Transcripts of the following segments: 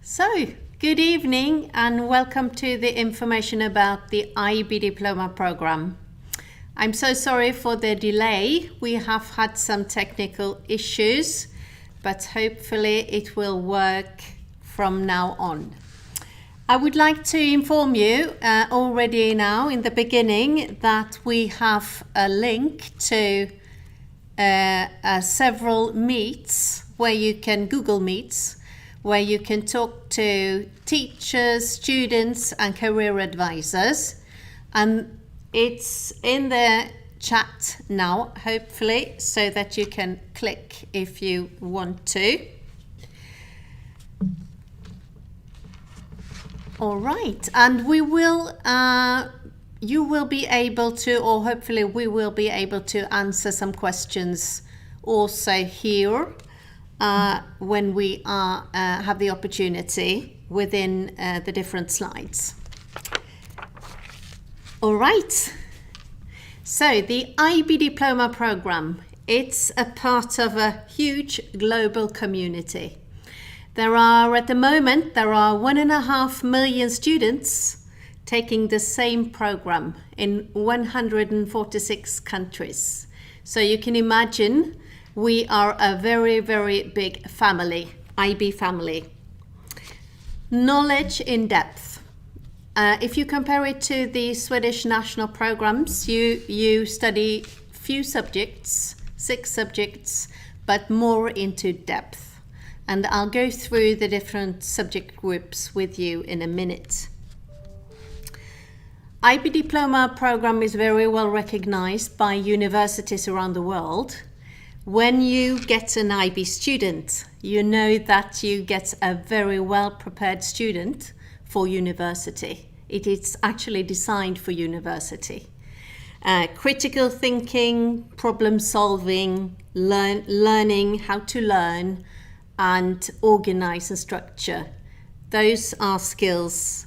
So, good evening and welcome to the information about the IB Diploma Program. I'm so sorry for the delay. We have had some technical issues, but hopefully it will work from now on. I would like to inform you already now in the beginning that we have a link to several meets where you can Google Meets, where you can talk to teachers, students and career advisors. And it's in the chat now, hopefully, so that you can click if you want to. All right, and we will, you will be able to, or hopefully we will be able to answer some questions also here when we have the opportunity within the different slides. All right, so the IB Diploma Program, it's a part of a huge global community. At the moment, there are 1.5 million students taking the same program in 146 countries. So you can imagine we are a very, very big family, IB family. Knowledge in depth. If you compare it to the Swedish national programs, you study few subjects, 6 subjects, but more into depth. And I'll go through the different subject groups with you in a minute. IB Diploma Program is very well recognized by universities around the world. When you get an IB student, you know that you get a very well prepared student for university. It is actually designed for university. Critical thinking, problem solving, learning how to learn, and organize and structure. Those are skills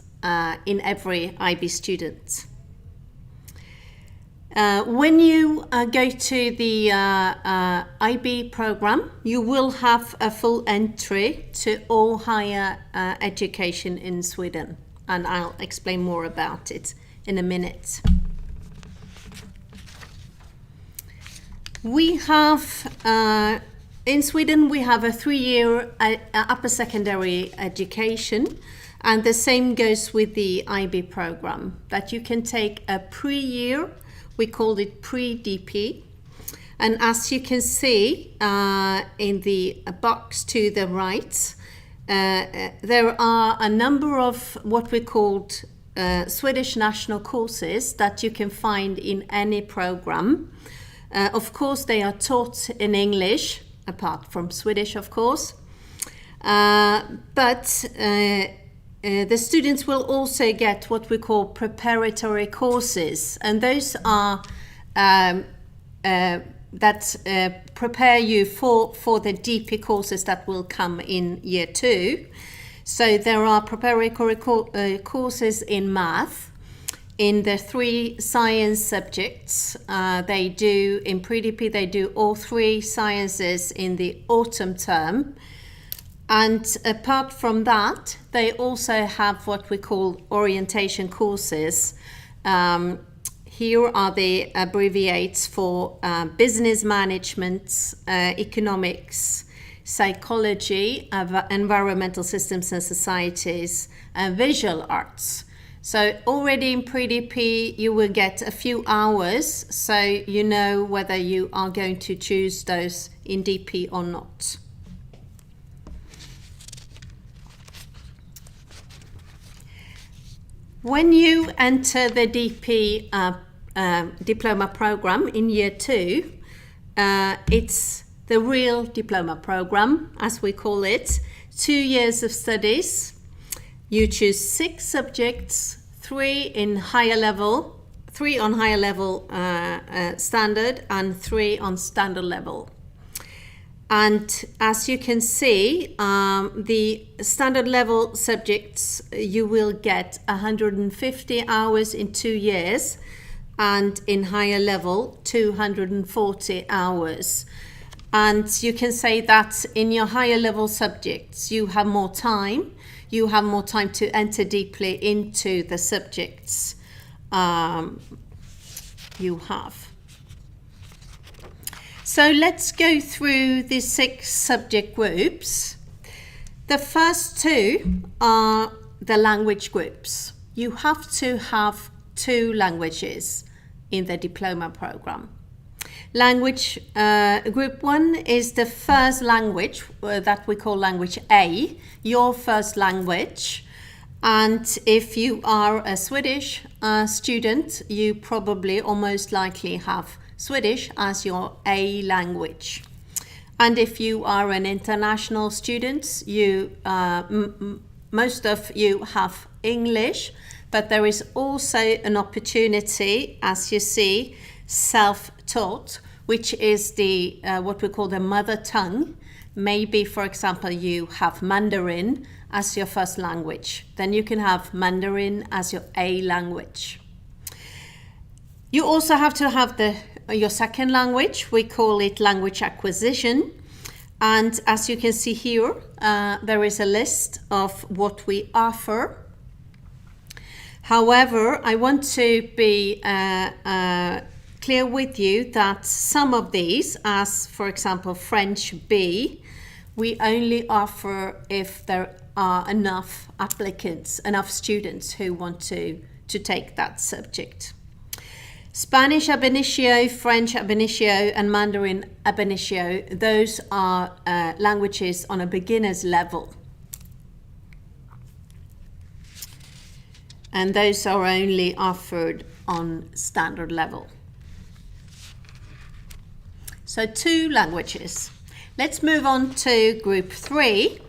in every IB student. When you go to the IB program, you will have a full entry to all higher education in Sweden, and I'll explain more about it in a minute. We have in Sweden, we have a 3-year upper secondary education, and the same goes with the IB program, that you can take a pre-year, we call it pre-DP, and as you can see in the box to the right, there are a number of what we called Swedish national courses that you can find in any program. Of course, they are taught in English, apart from Swedish, of course. But the students will also get what we call preparatory courses, and those are prepare you for the DP courses that will come in year 2. So there are preparatory courses in math, in the 3 science subjects. They do, in pre-DP, they do all 3 sciences in the autumn term. And apart from that, they also have what we call orientation courses. Here are the abbreviates for business management, economics, psychology, environmental systems and societies, and visual arts. So already in pre-DP, you will get a few hours, so you know whether you are going to choose those in DP or not. When you enter the DP diploma program in year 2, it's the real diploma program, as we call it. 2 years of studies. You choose 6 subjects, 3 on higher level standard, and 3 on standard level. And as you can see, the standard level subjects, you will get 150 hours in 2 years, and in higher level, 240 hours. And you can say that in your higher level subjects, you have more time you have more time to enter deeply into the subjects you have. So let's go through the 6 subject groups. The first 2 are the language groups. You have to have 2 languages in the diploma program. Language group 1 is the first language that we call language A, your first language. And if you are a Swedish student, you probably or most likely have Swedish as your A language. And if you are an international student, you most of you have English, but there is also an opportunity, as you see, self-taught, which is the what we call the mother tongue. Maybe, for example, you have Mandarin as your first language. Then you can have Mandarin as your A language. You also have to have your second language. We call it language acquisition. And as you can see here, there is a list of what we offer. However, I want to be clear with you that some of these, as for example French B, we only offer if there are enough applicants, enough students who want to take that subject. Spanish ab initio, French ab initio, and Mandarin ab initio, those are languages on a beginner's level. And those are only offered on standard level. So 2 languages. Let's move on to group 3.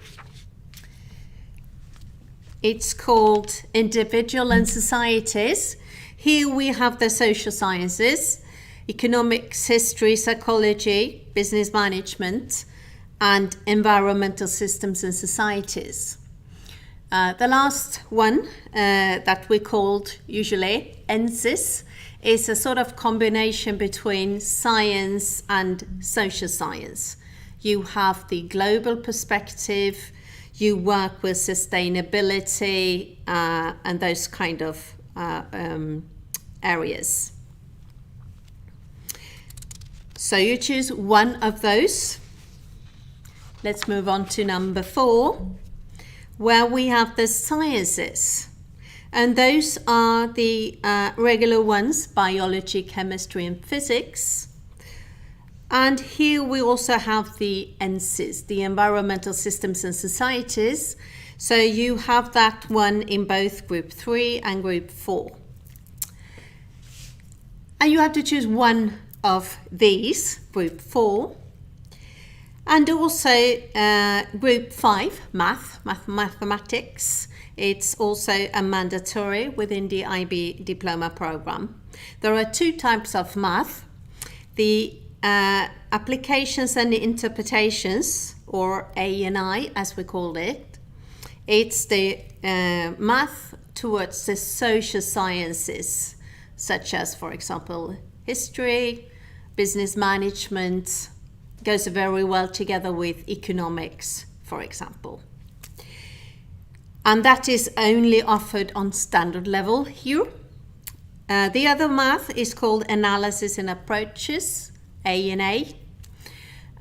It's called Individual and Societies. Here we have the social sciences, economics, history, psychology, business management, and environmental systems and societies. The last one that we called usually ENSYS is a sort of combination between science and social science. You have the global perspective, you work with sustainability and those kind of areas. So you choose one of those. Let's move on to number 4, where we have the sciences. And those are the regular ones, biology, chemistry, and physics. And here we also have the ENSYS, the environmental systems and societies. So you have that one in both group 3 and group 4. And you have to choose one of these, group 4. And also group 5, mathematics. It's also a mandatory within the IB diploma program. There are 2 types of math. The applications and the interpretations, or A&I as we call it. It's the math towards the social sciences, such as, for example, history, business management, goes very well together with economics, for example. And that is only offered on standard level here. The other math is called analysis and approaches, A&A.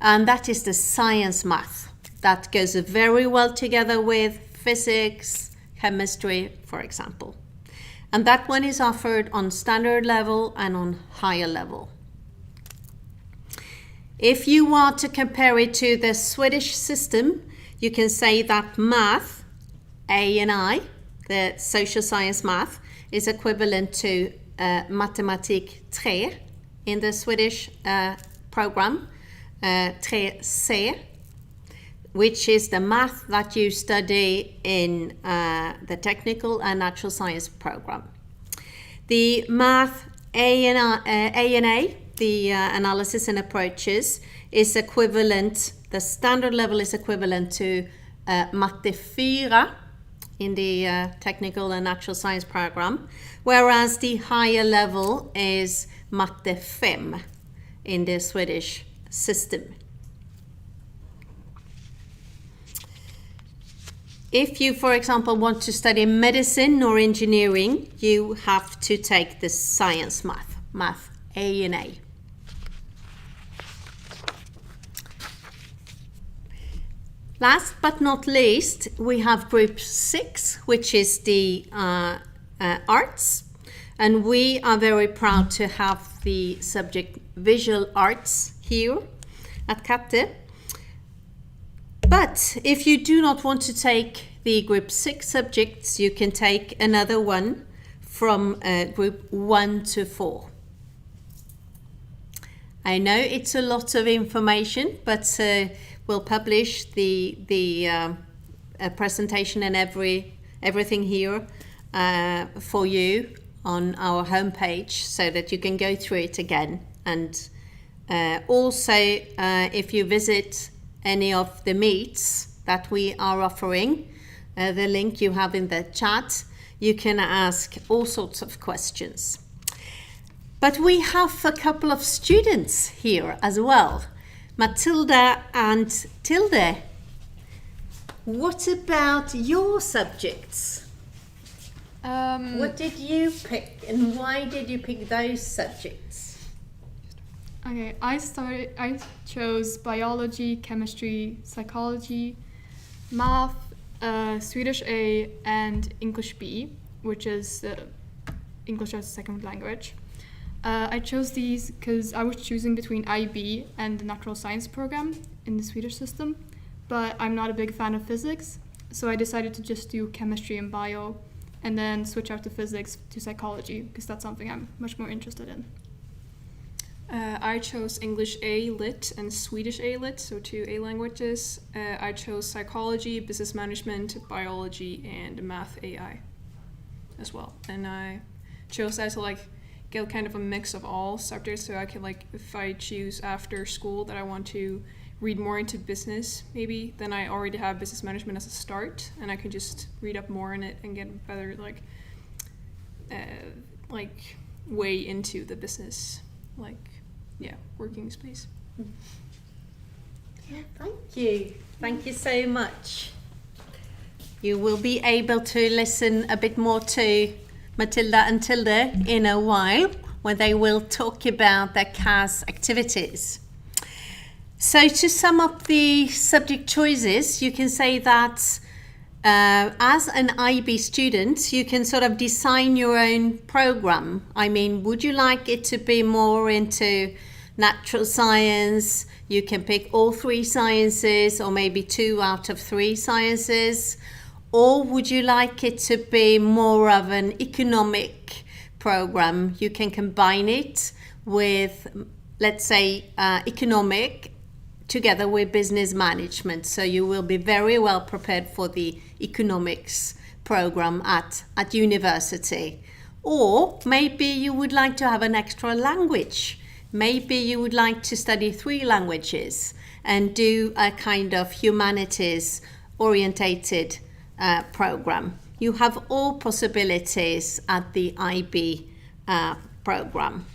And that is the science math. That goes very well together with physics, chemistry, for example. And that one is offered on standard level and on higher level. If you want to compare it to the Swedish system, you can say that math, A&I, the social science math, is equivalent to matematik 3 in the Swedish program, 3C, which is the math that you study in the technical and natural science program. The math A&A, the analysis and approaches, is equivalent, the standard level is equivalent to matte 4 in the technical and natural science program, whereas the higher level is matte 5 in the Swedish system. If you, for example, want to study medicine or engineering, you have to take the science math A and A. Last but not least, we have group 6, which is the arts. And we are very proud to have the subject visual arts here at Katte. But if you do not want to take the group 6 subjects, you can take another one from group 1 to 4. I know it's a lot of information, but we'll publish the presentation and everything here for you on our homepage so that you can go through it again. And also, if you visit any of the meets that we are offering, the link you have in the chat, you can ask all sorts of questions. But we have a couple of students here as well, Matilda and Tilde. What about your subjects? What did you pick and why did you pick those subjects? Okay, I chose biology, chemistry, psychology, math, Swedish A, and English B, which is English as a second language. I chose these because I was choosing between IB and the natural science program in the Swedish system, but I'm not a big fan of physics, so I decided to just do chemistry and bio, and then switch out to physics to psychology, because that's something I'm much more interested in. I chose English A Lit and Swedish A Lit, so 2 A languages. I chose psychology, business management, biology, and math AI as well. And I chose that to get kind of a mix of all subjects, so I can if I choose after school that I want to read more into business, maybe, then I already have business management as a start, and I can just read up more in it and get a better way into the business working space. Thank you so much. You will be able to listen a bit more to Matilda and Tilde in a while when they will talk about their CAS activities. So to sum up the subject choices, you can say that as an IB student, you can sort of design your own program. I mean, would you like it to be more into natural science? You can pick all 3 sciences or maybe 2 out of 3 sciences. Or would you like it to be more of an economic program? You can combine it with, let's say, economic together with business management. So you will be very well prepared for the economics program at university. Or maybe you would like to have an extra language. Maybe you would like to study 3 languages and do a kind of humanities orientated program. You have all possibilities at the IB program.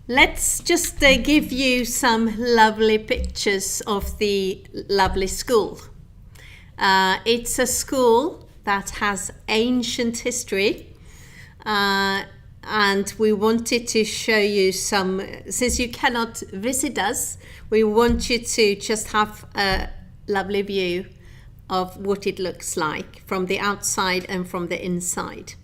Let's just give you some lovely pictures of the lovely school. It's a school that has ancient history, and we wanted to show you some, since you cannot visit us, we want you to just have a lovely view of what it looks like from the outside and from the inside.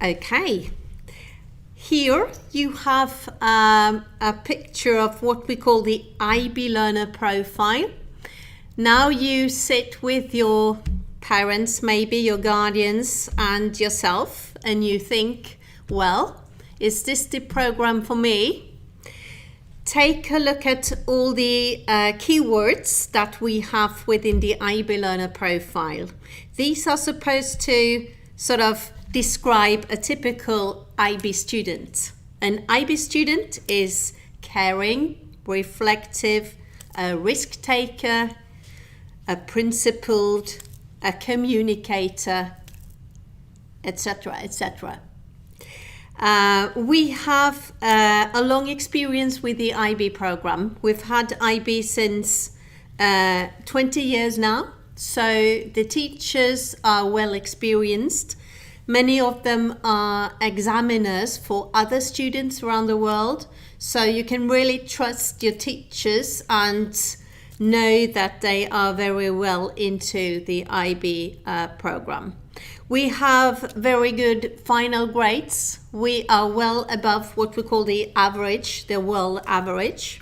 Okay, here you have a picture of what we call the IB learner profile. Now you sit with your parents, maybe your guardians and yourself, and you think, well, is this the program for me? Take a look at all the keywords that we have within the IB learner profile. These are supposed to sort of describe a typical IB student. An IB student is caring, reflective, a risk taker, a principled, a communicator, etc., etc. We have a long experience with the IB program. We've had IB since 20 years now, so the teachers are well experienced. Many of them are examiners for other students around the world, so you can really trust your teachers and know that they are very well into the IB program. We have very good final grades. We are well above what we call the average, the world average.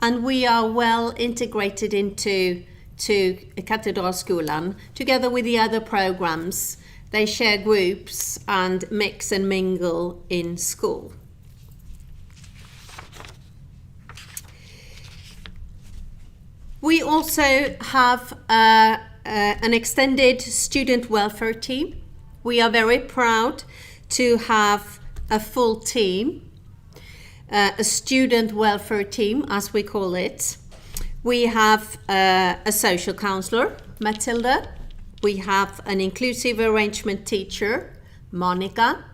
And we are well integrated into Katedralskolan together with the other programs. They share groups and mix and mingle in school. We also have an extended student welfare team. We are very proud to have a full team, a student welfare team, as we call it. We have a social counselor, Matilda. We have an inclusive arrangement teacher, Monica.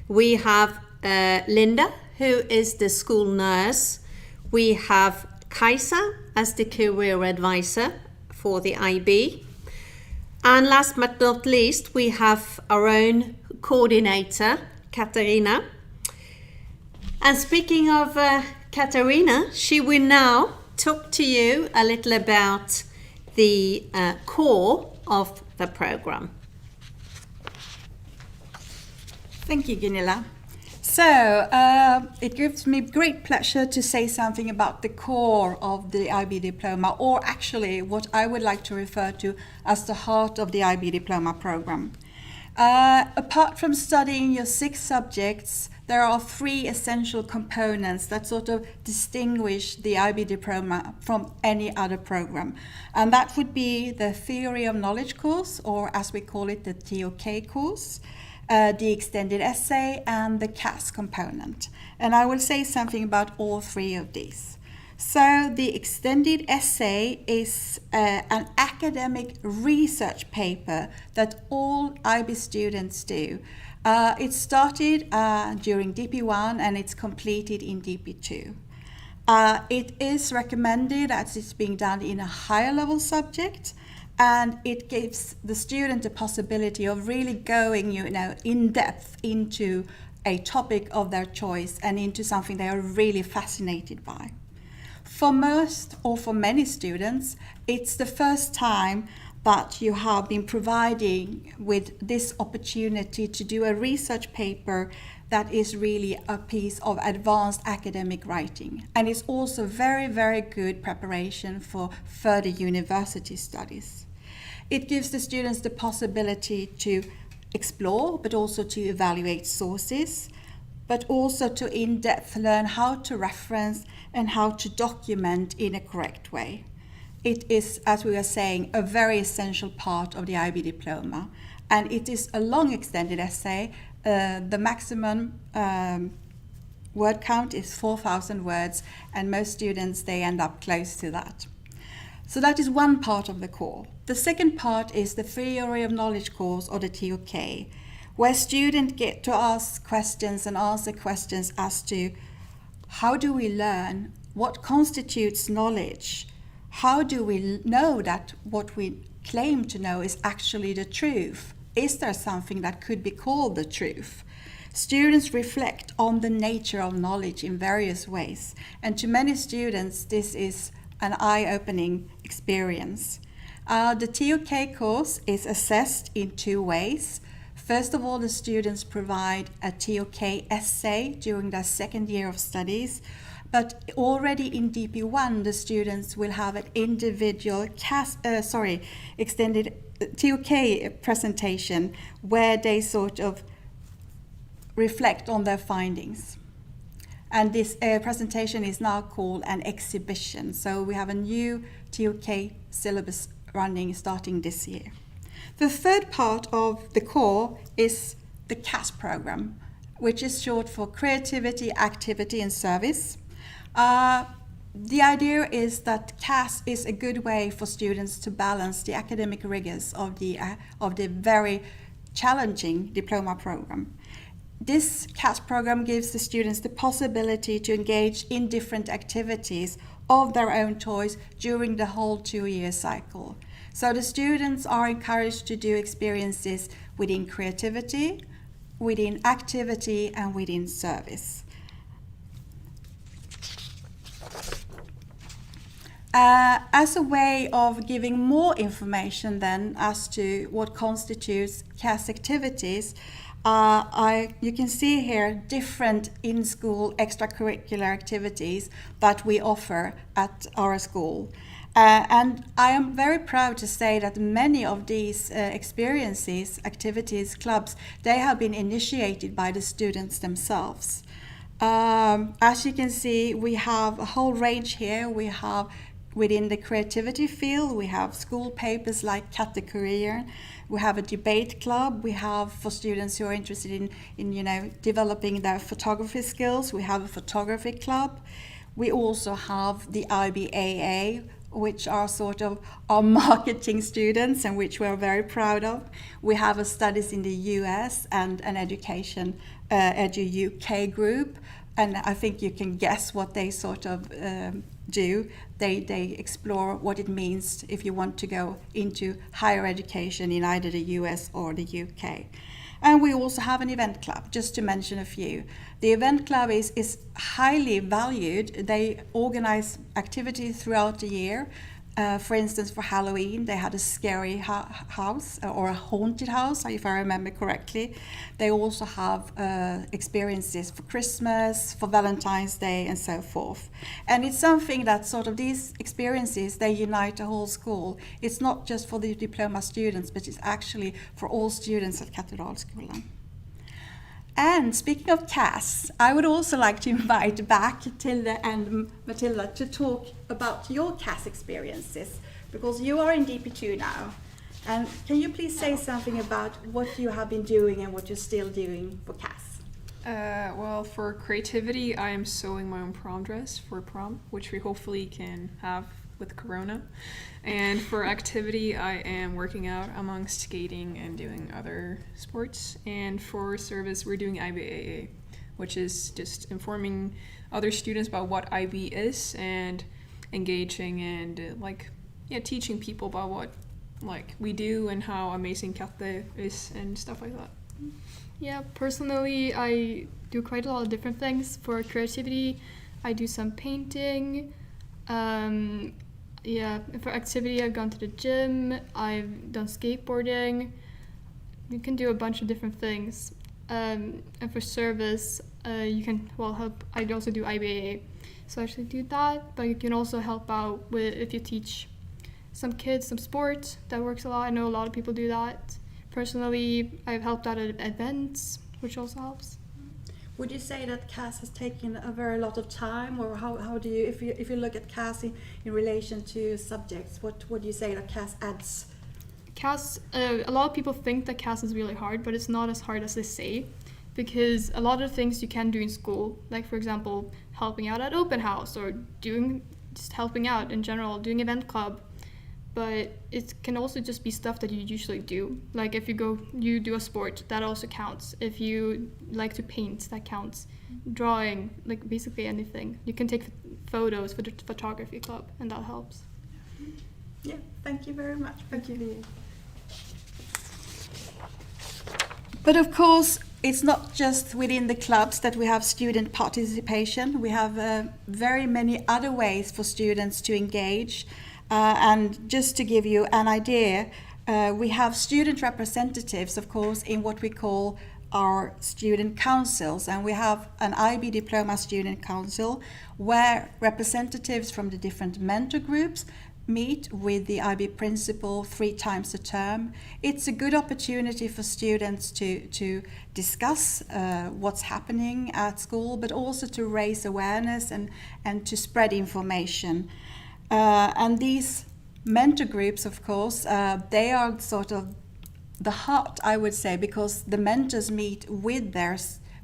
We have Linda, who is the school nurse. We have Kaisa as the career advisor for the IB. And last but not least, we have our own coordinator, Katarina. And speaking of Katarina, she will now talk to you a little about the core of the program. Thank you, Gunilla. So, it gives me great pleasure to say something about the core of the IB diploma, or actually what I would like to refer to as the heart of the IB diploma program. Apart from studying your 6 subjects, there are 3 essential components that sort of distinguish the IB diploma from any other program. And that would be the Theory of Knowledge course, or as we call it, the TOK course, the extended essay, and the CAS component. And I will say something about all 3 of these. So the extended essay is an academic research paper that all IB students do. It started during DP1 and it's completed in DP2. It is recommended as it's being done in a higher level subject, and it gives the student the possibility of really going, in depth into a topic of their choice and into something they are really fascinated by. For most or for many students, it's the first time that you have been providing with this opportunity to do a research paper that is really a piece of advanced academic writing. And it's also very, very good preparation for further university studies. It gives the students the possibility to explore, but also to evaluate sources, but also to in-depth learn how to reference and how to document in a correct way. It is, as we were saying, a very essential part of the IB diploma. And it is a long extended essay. The maximum word count is 4,000 words, and most students, they end up close to that. So that is one part of the core. The second part is the Theory of Knowledge course, or the TOK, where students get to ask questions and answer questions as to how do we learn, what constitutes knowledge, how do we know that what we claim to know is actually the truth? Is there something that could be called the truth? Students reflect on the nature of knowledge in various ways, and to many students this is an eye-opening experience. The TOK course is assessed in 2 ways. First of all, the students provide a TOK essay during their second year of studies, but already in DP1, the students will have an individual extended TOK presentation where they sort of reflect on their findings. And this presentation is now called an exhibition. So we have a new TOK syllabus running starting this year. The third part of the core is the CAS program, which is short for Creativity, Activity and Service. The idea is that CAS is a good way for students to balance the academic rigors of the very challenging diploma program. this CAS program gives the students the possibility to engage in different activities of their own choice during the whole 2-year cycle. So the students are encouraged to do experiences within creativity, within activity, and within service. As a way of giving more information then as to what constitutes CAS activities, you can see here different in-school extracurricular activities that we offer at our school. And I am very proud to say that many of these experiences, activities, clubs, they have been initiated by the students themselves. As you can see, we have a whole range here. We have within the creativity field, we have school papers like Category. We have a debate club. We have for students who are interested in developing their photography skills. We have a photography club. We also have the IBAA, which are sort of our marketing students and which we're very proud of. We have a studies in the US and an education Edu UK group. And I think you can guess what they sort of do. They explore what it means if you want to go into higher education in either the US or the UK. And we also have an event club, just to mention a few. The event club is highly valued. They organize activities throughout the year. For instance, for Halloween, they had a scary house or a haunted house, if I remember correctly. They also have experiences for Christmas, for Valentine's Day, and so forth. And it's something that sort of these experiences, they unite the whole school. It's not just for the diploma students, but it's actually for all students at Katedralskolan. And speaking of CAS, I would also like to invite back Tilde and Matilda to talk about your CAS experiences, because you are in DP2 now. And can you please say something about what you have been doing and what you're still doing for CAS? Well, for creativity, I am sewing my own prom dress for prom, which we hopefully can have with Corona. And for activity, I am working out amongst skating and doing other sports. And for service, we're doing IBAA, which is just informing other students about what IB is and engaging and teaching people about what we do and how amazing Katte is and stuff like that. Yeah, personally, I do quite a lot of different things. For creativity, I do some painting. For activity, I've gone to the gym. I've done skateboarding. You can do a bunch of different things. And for service, you can help. I also do IBAA, so I actually do that. But you can also help out with if you teach some kids some sport. That works a lot. I know a lot of people do that. Personally, I've helped out at events, which also helps. Would you say that CAS has taken a very lot of time, or how do you, if you look at CAS in relation to subjects, what would you say that CAS adds? CAS, a lot of people think that CAS is really hard, but it's not as hard as they say, because a lot of things you can do in school, like for example, helping out at open house or just helping out in general, doing event club. But it can also just be stuff that you usually do. Like if you do a sport, that also counts. If you like to paint, that counts. Drawing, like basically anything. You can take photos for the photography club, and that helps. Yeah, thank you very much. Thank you. But of course, it's not just within the clubs that we have student participation. We have very many other ways for students to engage. And just to give you an idea, we have student representatives, of course, in what we call our student councils. And we have an IB Diploma Student Council where representatives from the different mentor groups meet with the IB principal 3 times a term. It's a good opportunity for students to discuss what's happening at school, but also to raise awareness and to spread information. And these mentor groups, of course, they are sort of the heart, I would say, because the mentors meet with their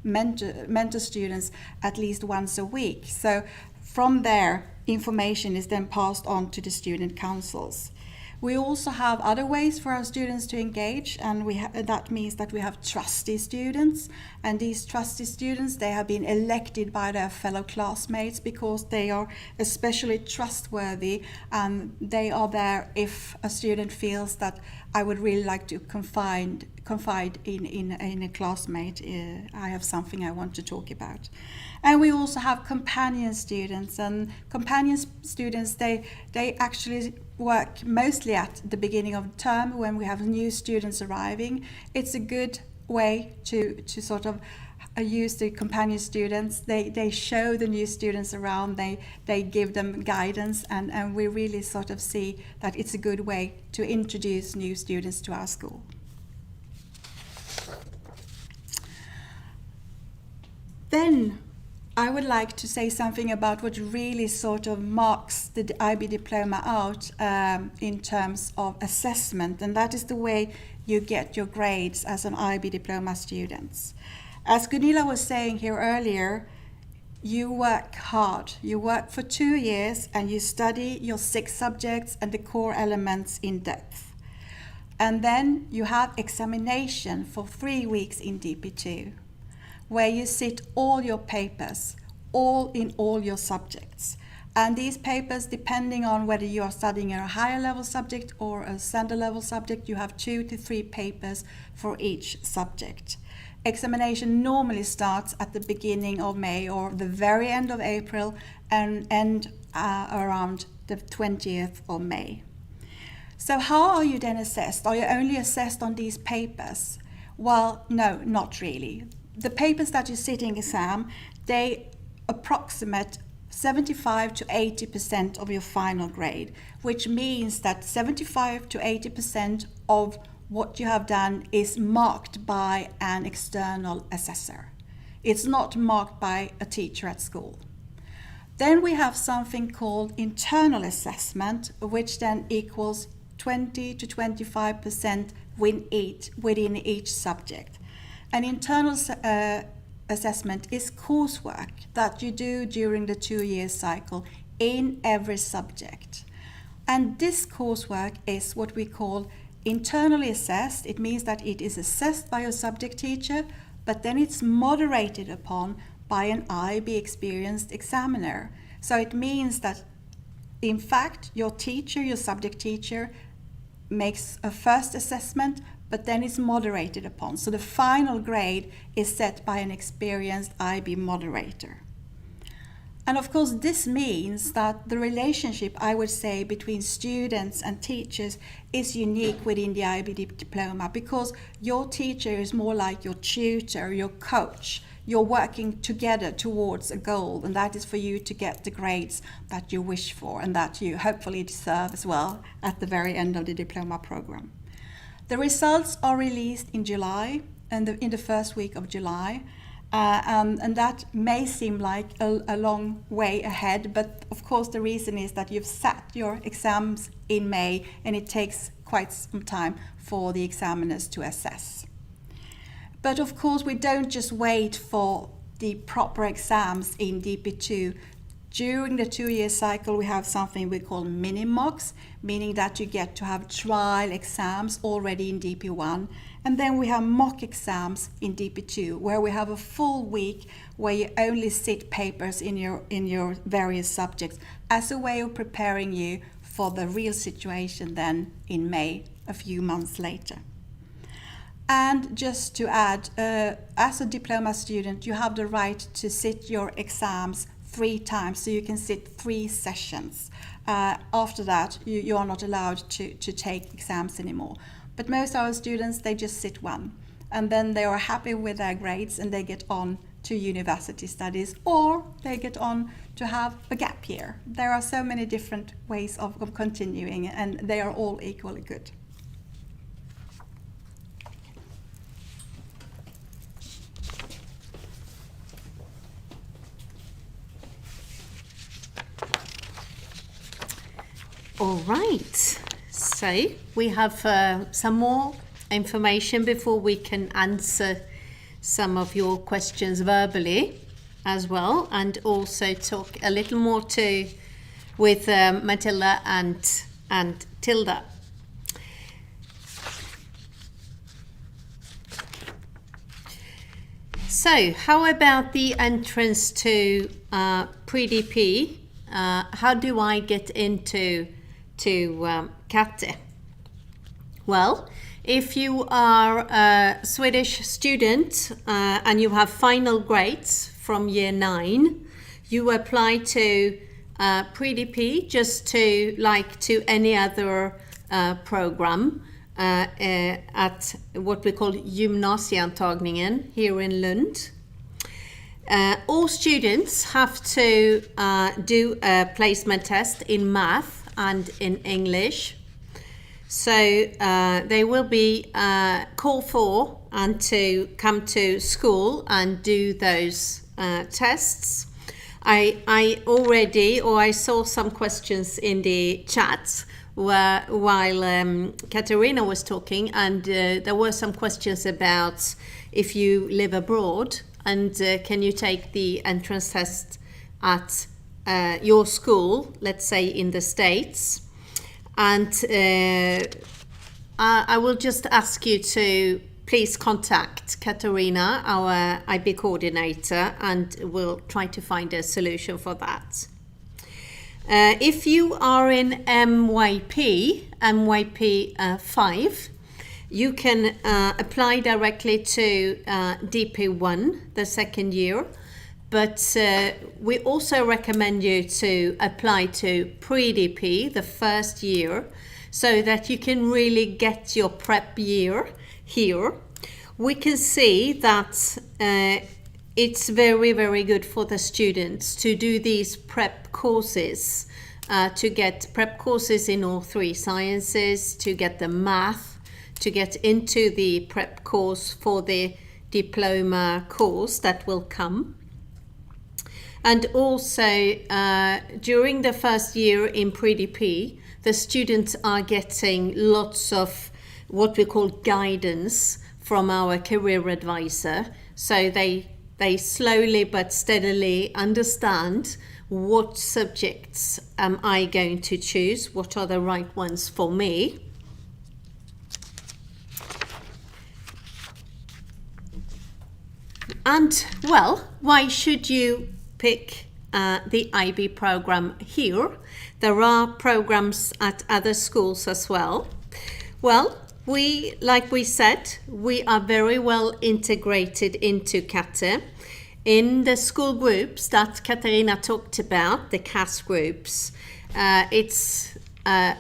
mentor students at least once a week. So from there, information is then passed on to the student councils. We also have other ways for our students to engage, and that means that we have trustee students. And these trustee students, they have been elected by their fellow classmates because they are especially trustworthy, and they are there if a student feels that I would really like to confide in a classmate. I have something I want to talk about. And we also have companion students, and companion students, they actually work mostly at the beginning of the term when we have new students arriving. It's a good way to sort of use the companion students. They show the new students around, they give them guidance, and we really sort of see that it's a good way to introduce new students to our school. Then I would like to say something about what really sort of marks the IB diploma out in terms of assessment, and that is the way you get your grades as an IB diploma student. As Gunilla was saying here earlier, you work hard. You work for 2 years and you study your 6 subjects and the core elements in depth. And then you have examination for 3 weeks in DP2, where you sit all your papers, all your subjects. And these papers, depending on whether you are studying a higher level subject or a standard level subject, you have 2 to 3 papers for each subject. Examination normally starts at the beginning of May or the very end of April and end around the 20th of May. So how are you then assessed? Are you only assessed on these papers? Well, no, not really. The papers that you sit in exam, they approximate 75 to 80% of your final grade, which means that 75 to 80% of what you have done is marked by an external assessor. It's not marked by a teacher at school. Then we have something called internal assessment, which then equals 20 to 25% within each subject. An internal assessment is coursework that you do during the 2-year cycle in every subject. And this coursework is what we call internally assessed. It means that it is assessed by your subject teacher, but then it's moderated upon by an IB experienced examiner. So it means that, in fact, your subject teacher, makes a first assessment, but then it's moderated upon. So the final grade is set by an experienced IB moderator. And of course, this means that the relationship, I would say, between students and teachers is unique within the IB diploma, because your teacher is more like your tutor, your coach. You're working together towards a goal, and that is for you to get the grades that you wish for and that you hopefully deserve as well at the very end of the diploma program. The results are released in July, and in the first week of July. And that may seem like a long way ahead, but of course the reason is that you've sat your exams in May, and it takes quite some time for the examiners to assess. But of course we don't just wait for the proper exams in DP2. During the 2-year cycle, we have something we call mini-mocks, meaning that you get to have trial exams already in DP1. And then we have mock exams in DP2, where we have a full week where you only sit papers in your various subjects as a way of preparing you for the real situation then in May, a few months later. And just to add, as a diploma student, you have the right to sit your exams 3 times, so you can sit 3 sessions. After that, you are not allowed to take exams anymore. But most of our students, they just sit 1, and then they are happy with their grades and they get on to university studies, or they get on to have a gap year. There are so many different ways of continuing, and they are all equally good. All right, so we have some more information before we can answer some of your questions verbally as well, and also talk a little more too with Matilda and Tilda. So, how about the entrance to pre-DP? How do I get into Katte? Well, if you are a Swedish student and you have final grades from year 9, you apply to pre-DP just to any other program at what we call gymnasieantagningen here in Lund. All students have to do a placement test in math and in English. So they will be called for and to come to school and do those tests. I saw some questions in the chat while Katarina was talking, and there were some questions about if you live abroad and can you take the entrance test at your school, let's say in the States. And I will just ask you to please contact Katarina, our IB coordinator, and we'll try to find a solution for that. If you are in MYP 5, you can apply directly to DP1, the second year, but we also recommend you to apply to pre-DP, the first year, so that you can really get your prep year here. We can see that it's very, very good for the students to do these prep courses, to get prep courses in all 3 sciences, to get the math, to get into the prep course for the diploma course that will come. And also during the first year in pre-DP, the students are getting lots of what we call guidance from our career advisor. So they slowly but steadily understand what subjects am I going to choose, what are the right ones for me. And well, why should you pick the IB program here? There are programs at other schools as well. Well, like we said, we are very well integrated into Katte. In the school groups that Katarina talked about, the CAS groups, it's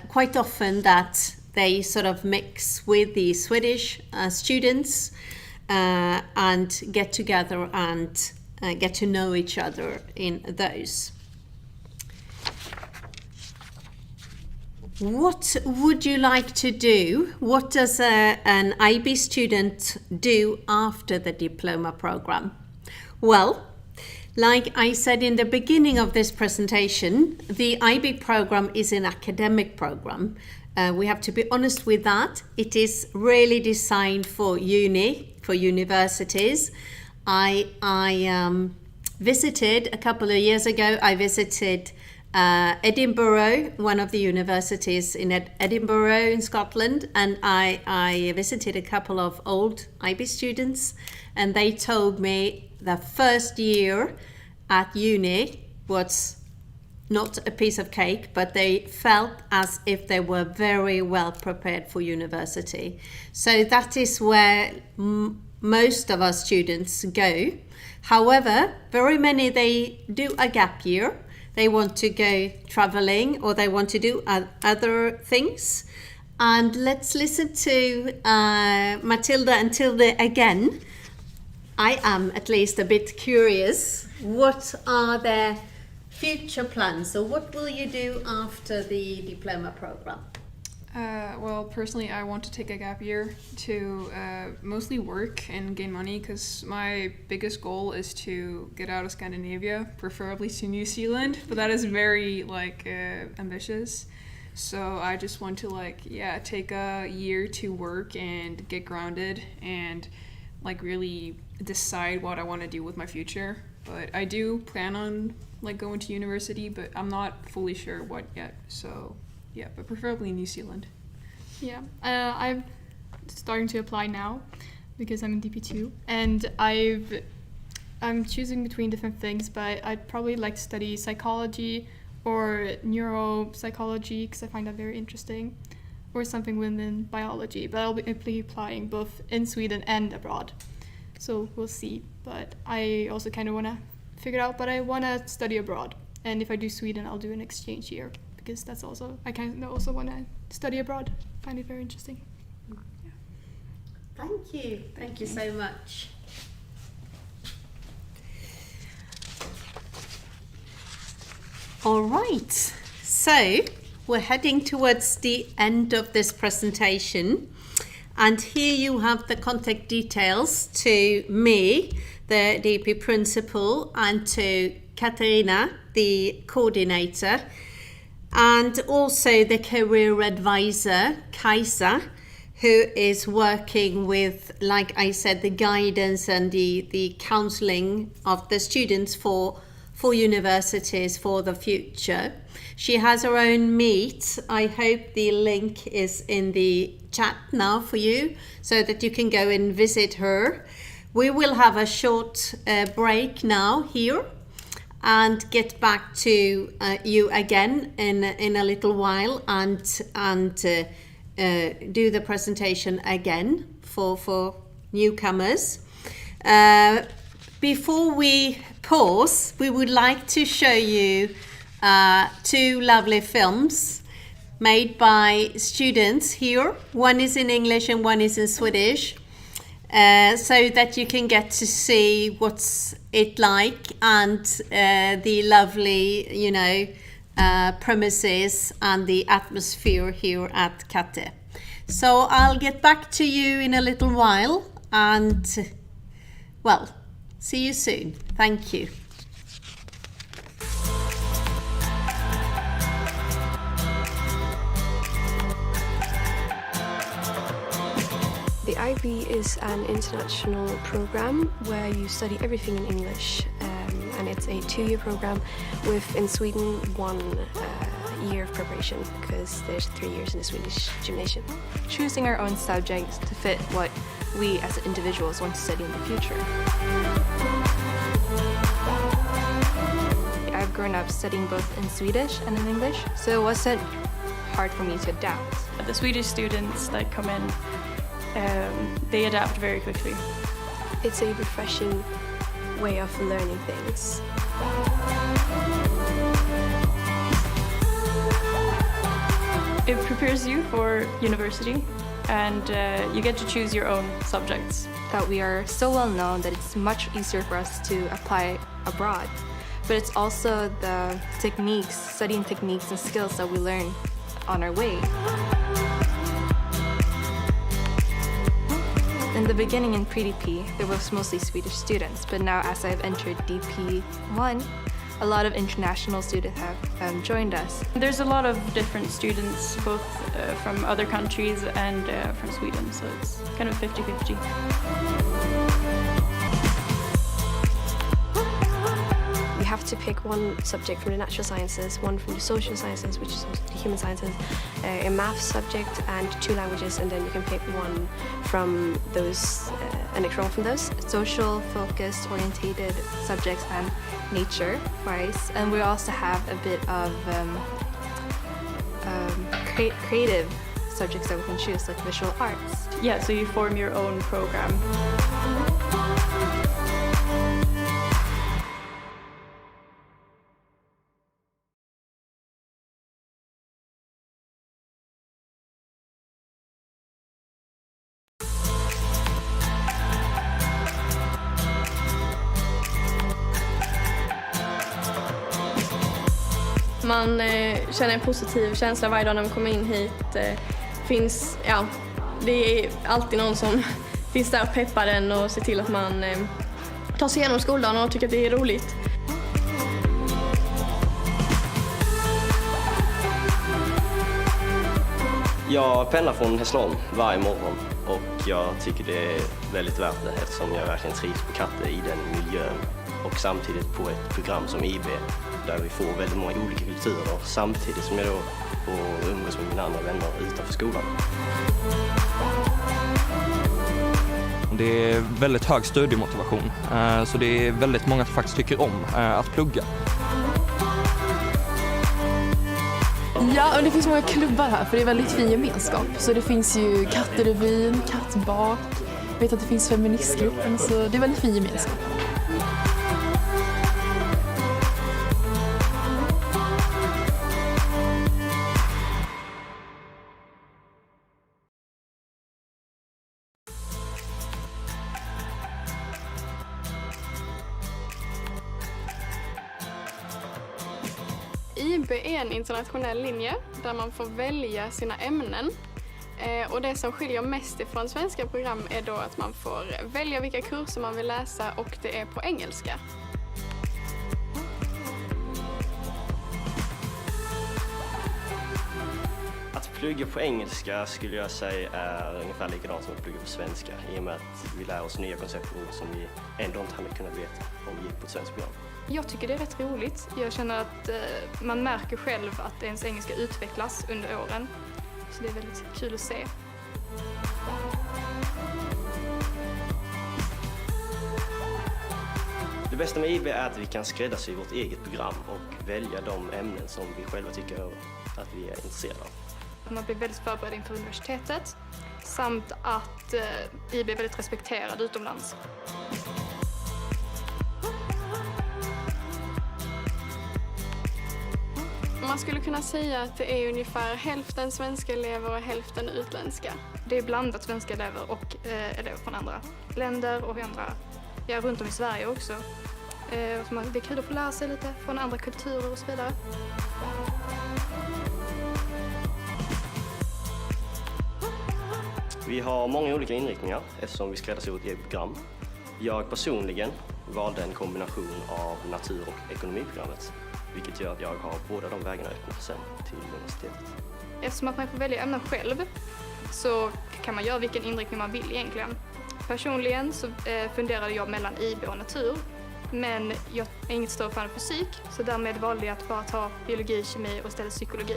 quite often that they sort of mix with the Swedish students and get together and get to know each other in those. What would you like to do? What does an IB student do after the diploma program? Well, like I said in the beginning of this presentation, the IB program is an academic program. We have to be honest with that. It is really designed for universities. I visited a couple of years ago, I visited Edinburgh, one of the universities in Edinburgh in Scotland, and I visited a couple of old IB students, and they told me the first year at uni was not a piece of cake, but they felt as if they were very well prepared for university. So that is where most of our students go. However, very many, they do a gap year. They want to go traveling or they want to do other things. And let's listen to Matilda and Tilde again. I am at least a bit curious. What are their future plans? So what will you do after the diploma program? Well, personally, I want to take a gap year to mostly work and gain money, because my biggest goal is to get out of Scandinavia, preferably to New Zealand, but that is very ambitious. So I just want to take a year to work and get grounded and really decide what I want to do with my future. But I do plan on going to university, but I'm not fully sure what yet. So yeah, but preferably New Zealand. Yeah, I'm starting to apply now because I'm in DP2, and I've I'm choosing between different things, but I'd probably like to study psychology or neuropsychology because I find that very interesting, or something within biology. But I'll be applying both in Sweden and abroad, so we'll see. But I also kind of want to figure out, but I want to study abroad. And if I do Sweden, I'll do an exchange year because that's also, I kind of also want to study abroad. Find it very interesting. Thank you. Thank you so much. All right, so we're heading towards the end of this presentation, and here you have the contact details to me, the DP principal, and to Katarina, the coordinator, and also the career advisor, Kajsa, who is working with, like I said, the guidance and the counseling of the students for universities for the future. She has her own meet. I hope the link is in the chat now for you so that you can go and visit her. We will have a short break now here and get back to you again in a little while and do the presentation again for newcomers. Before we pause, we would like to show you two lovely films made by students here. One is in English and one is in Swedish, so that you can get to see what's it like and the lovely, premises and the atmosphere here at Kate. So I'll get back to you in a little while and, well, see you soon. Thank you. The IB is an international program where you study everything in English, and it's a 2-year program with, in Sweden, 1 year of preparation because there's 3 years in the Swedish gymnasium. Choosing our own subjects to fit what we as individuals want to study in the future. I've grown up studying both in Swedish and in English, so it wasn't hard for me to adapt. The Swedish students that come in, they adapt very quickly. It's a refreshing way of learning things. It prepares you for university, and you get to choose your own subjects. That we are so well known that it's much easier for us to apply abroad. But it's also the techniques, studying techniques and skills that we learn on our way. In the beginning in pre-DP, there was mostly Swedish students, but now as I've entered DP1, a lot of international students have joined us. There's a lot of different students, both from other countries and from Sweden, so it's kind of 50-50. You have to pick one subject from the natural sciences, one from the social sciences, which is the human sciences, a math subject and 2 languages, and then you can pick one from those, an extra from those. Social, focused, orientated subjects and nature-wise. And we also have a bit of creative subjects that we can choose, like visual arts. Yeah, so you form your own program. Man känner en positiv känsla varje dag när man kommer in hit. Det är alltid någon som finns där och peppar en och ser till att man tar sig igenom skolan och tycker att det är roligt. Jag pendlar från Hässleholm varje morgon och jag tycker det är väldigt värt det eftersom jag verkligen trivs på Katte i den miljön och samtidigt på ett program som IB där vi får väldigt många olika kulturer samtidigt som jag då får umgås med mina andra vänner utanför skolan. Det är väldigt hög studiemotivation, så det är väldigt många som faktiskt tycker om att plugga. Ja, och det finns många klubbar här för det är väldigt fin gemenskap. Så det finns ju katterevyn, kattbak, jag vet att det finns feministgruppen, så det är väldigt fin gemenskap. IB är en internationell linje där man får välja sina ämnen. Och det som skiljer mest ifrån svenska program är då att man får välja vilka kurser man vill läsa och det är på engelska. Att plugga på engelska skulle jag säga är ungefär likadant som att plugga på svenska i och med att vi lär oss nya koncept som vi ändå inte hade kunnat veta om vi gick på ett svenskt program. Jag tycker det är rätt roligt. Jag känner att man märker själv att ens engelska utvecklas under åren. Så det är väldigt kul att se. Det bästa med IB är att vi kan skräddarsy vårt eget program och välja de ämnen som vi själva tycker att vi är intresserade av. Man blir väldigt förberedd inför universitetet samt att IB är väldigt respekterad utomlands. Man skulle kunna säga att det är ungefär hälften svenska elever och hälften utländska. Det är blandat svenska elever och elever från andra länder och runt om i Sverige också. Det är kul att få lära sig lite från andra kulturer och så vidare. Vi har många olika inriktningar eftersom vi skräddarsyr vårt eget program. Jag personligen valde en kombination av natur- och ekonomiprogrammet, vilket gör att jag har båda de vägarna öppna sen till universitetet. Eftersom att man får välja ämnen själv så kan man göra vilken inriktning man vill egentligen. Personligen så funderade jag mellan IB och natur, men jag är inget större fan av fysik så därmed valde jag att bara ta biologi, kemi och istället psykologi.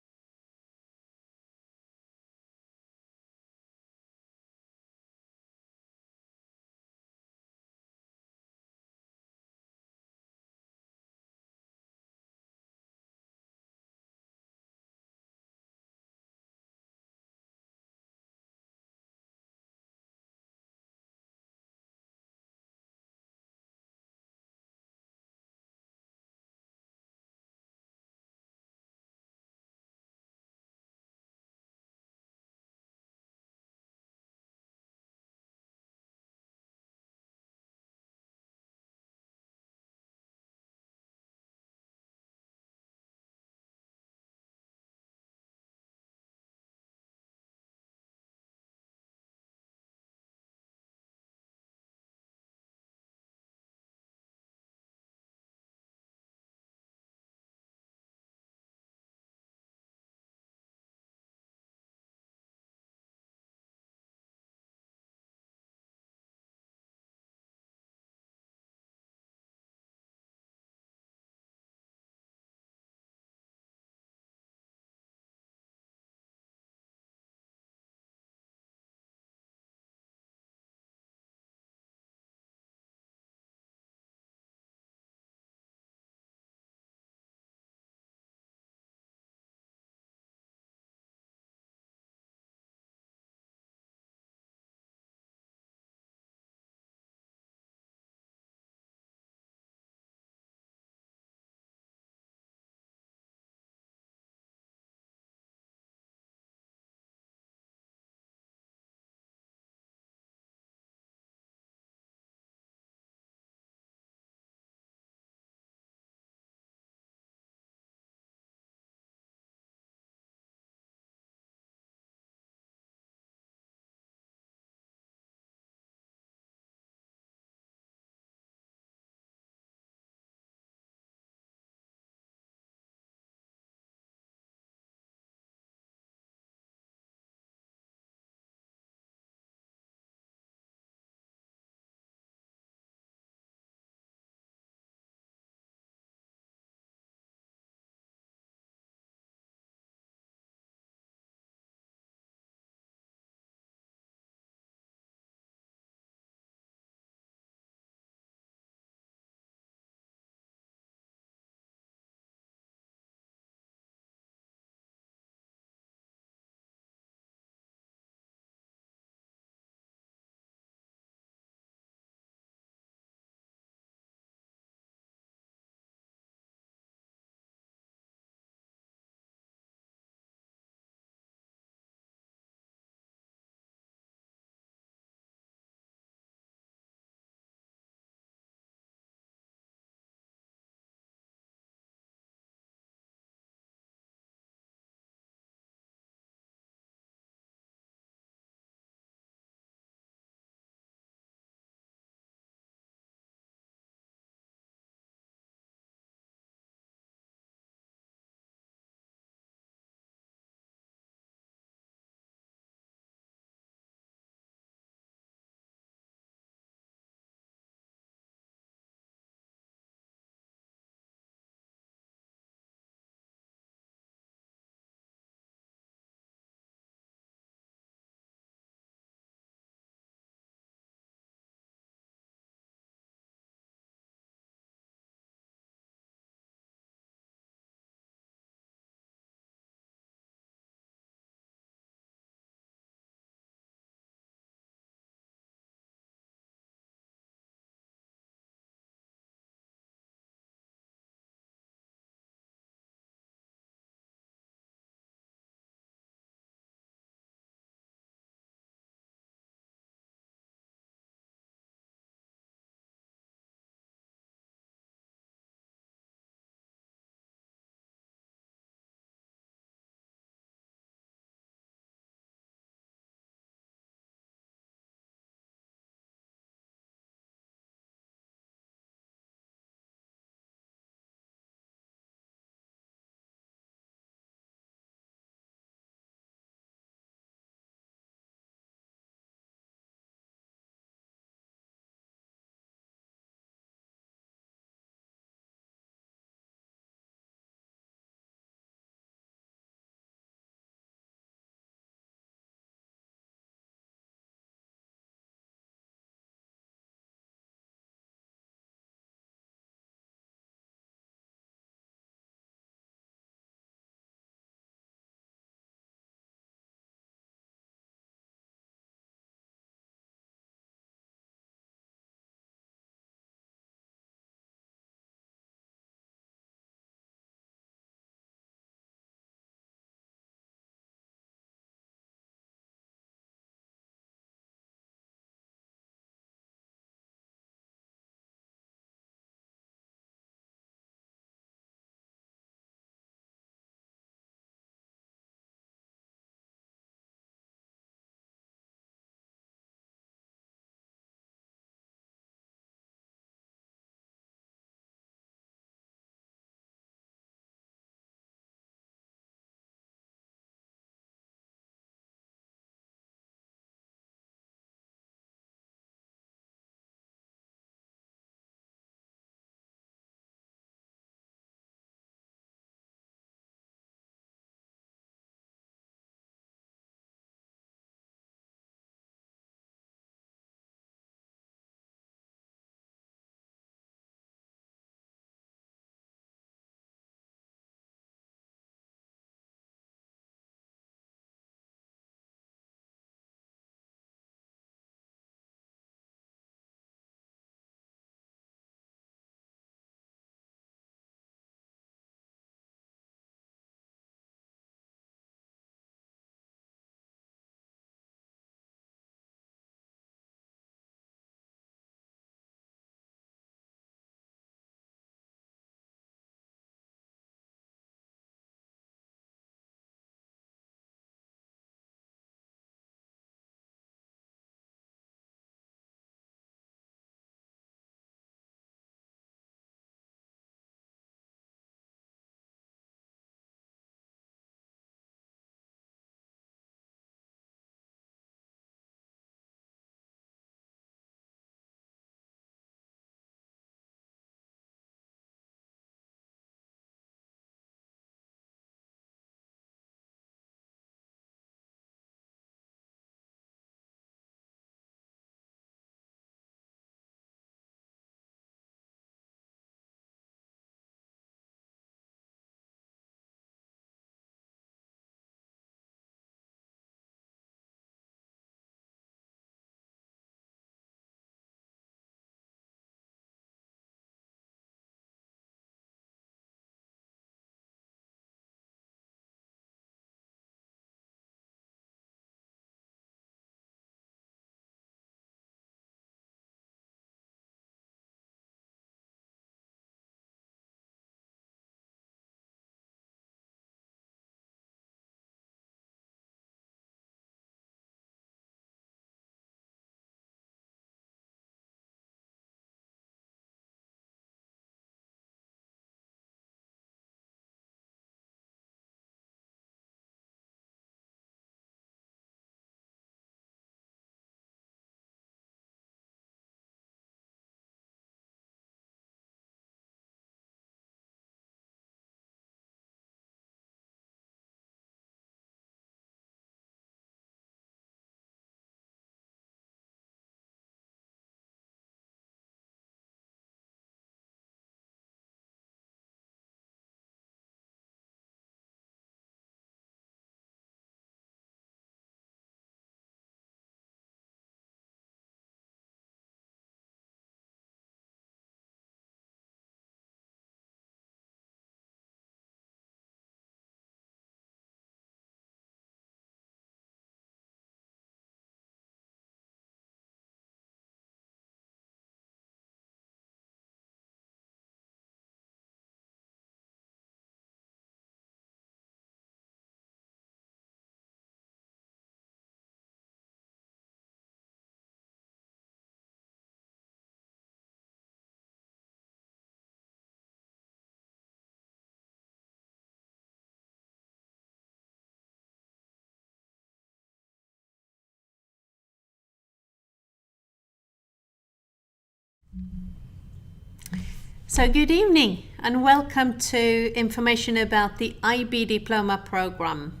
So good evening and welcome to information about the IB Diploma Program.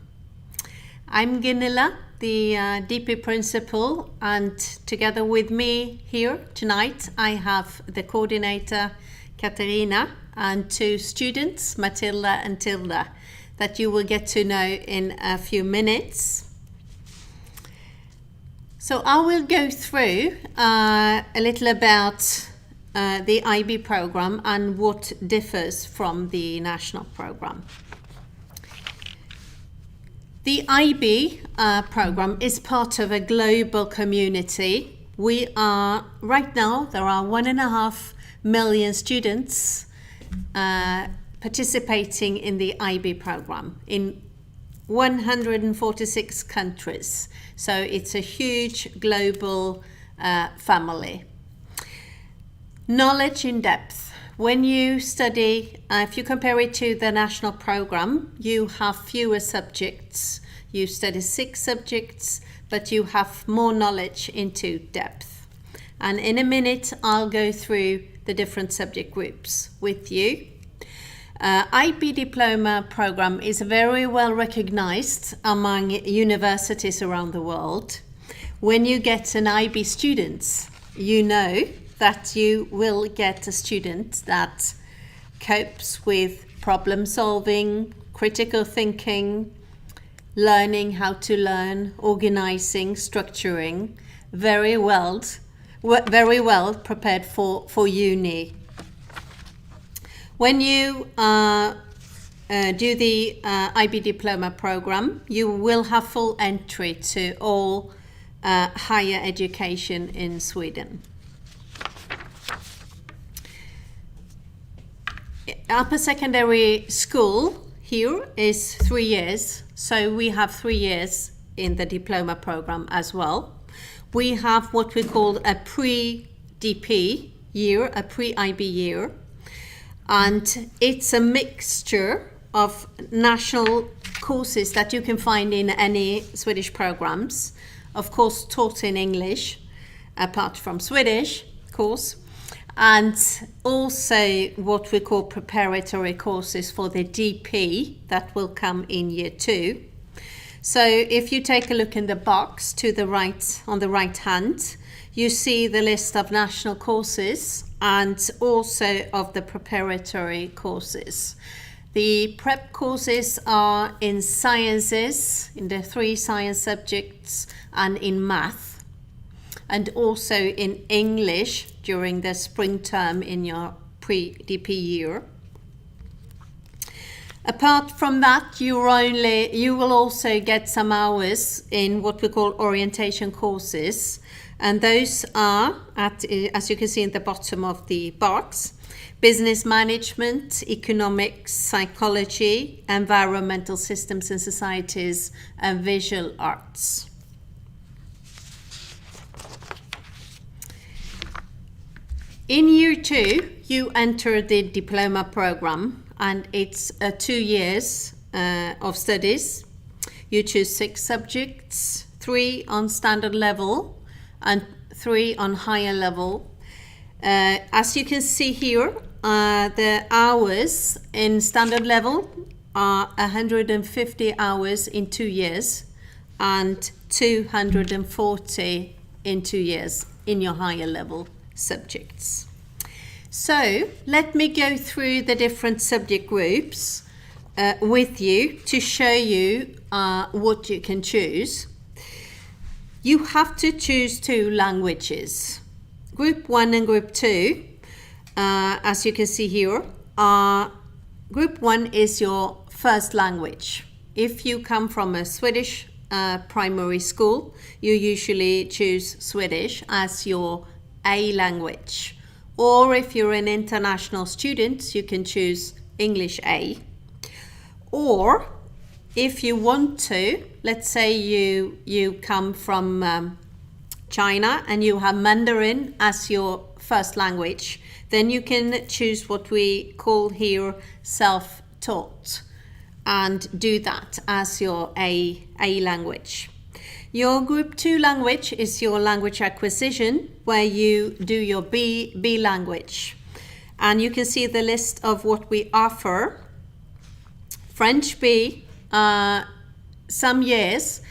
I'm Gunilla, the DP Principal, and together with me here tonight I have the coordinator Katarina and two students, Matilda and Tilda, that you will get to know in a few minutes. So I will go through a little about the IB program and what differs from the national program. The IB program is part of a global community. We are, right now, there are 1.5 million students participating in the IB program in 146 countries. So it's a huge global family. Knowledge in depth. When you study, if you compare it to the national program, you have fewer subjects. You study 6 subjects, but you have more knowledge into depth. And in a minute, I'll go through the different subject groups with you. IB Diploma program is very well recognized among universities around the world. When you get an IB student, you know that you will get a student that copes with problem solving, critical thinking, learning how to learn, organizing, structuring, very well prepared for uni. When you do the IB Diploma program, you will have full entry to all higher education in Sweden. Upper secondary school here is 3 years, so we have 3 years in the diploma program as well. We have what we call a pre-DP year, a pre-IB year, and it's a mixture of national courses that you can find in any Swedish programs, of course taught in English, apart from Swedish course, and also what we call preparatory courses for the DP that will come in year 2. So if you take a look in the box to the right, on the right hand, you see the list of national courses and also of the preparatory courses. The prep courses are in sciences, in the 3 science subjects, and in math, and also in English during the spring term in your pre-DP year. Apart from that, you will also get some hours in what we call orientation courses, and those are, as you can see in the bottom of the box, business management, economics, psychology, environmental systems and societies, and visual arts. In year 2, you enter the diploma program, and it's 2 years of studies. You choose 6 subjects, 3 on standard level and 3 on higher level. As you can see here, the hours in standard level are 150 hours in 2 years and 240 in 2 years in your higher level subjects. So let me go through the different subject groups with you to show you what you can choose. You have to choose 2 languages. Group 1 and Group 2, as you can see here, Group 1 is your first language. If you come from a Swedish primary school, you usually choose Swedish as your A language. Or if you're an international student, you can choose English A. Or if you want to, let's say you come from China and you have Mandarin as your first language, then you can choose what we call here self-taught and do that as your A language. Your Group 2 language is your language acquisition, where you do your B language. And you can see the list of what we offer. French B, some years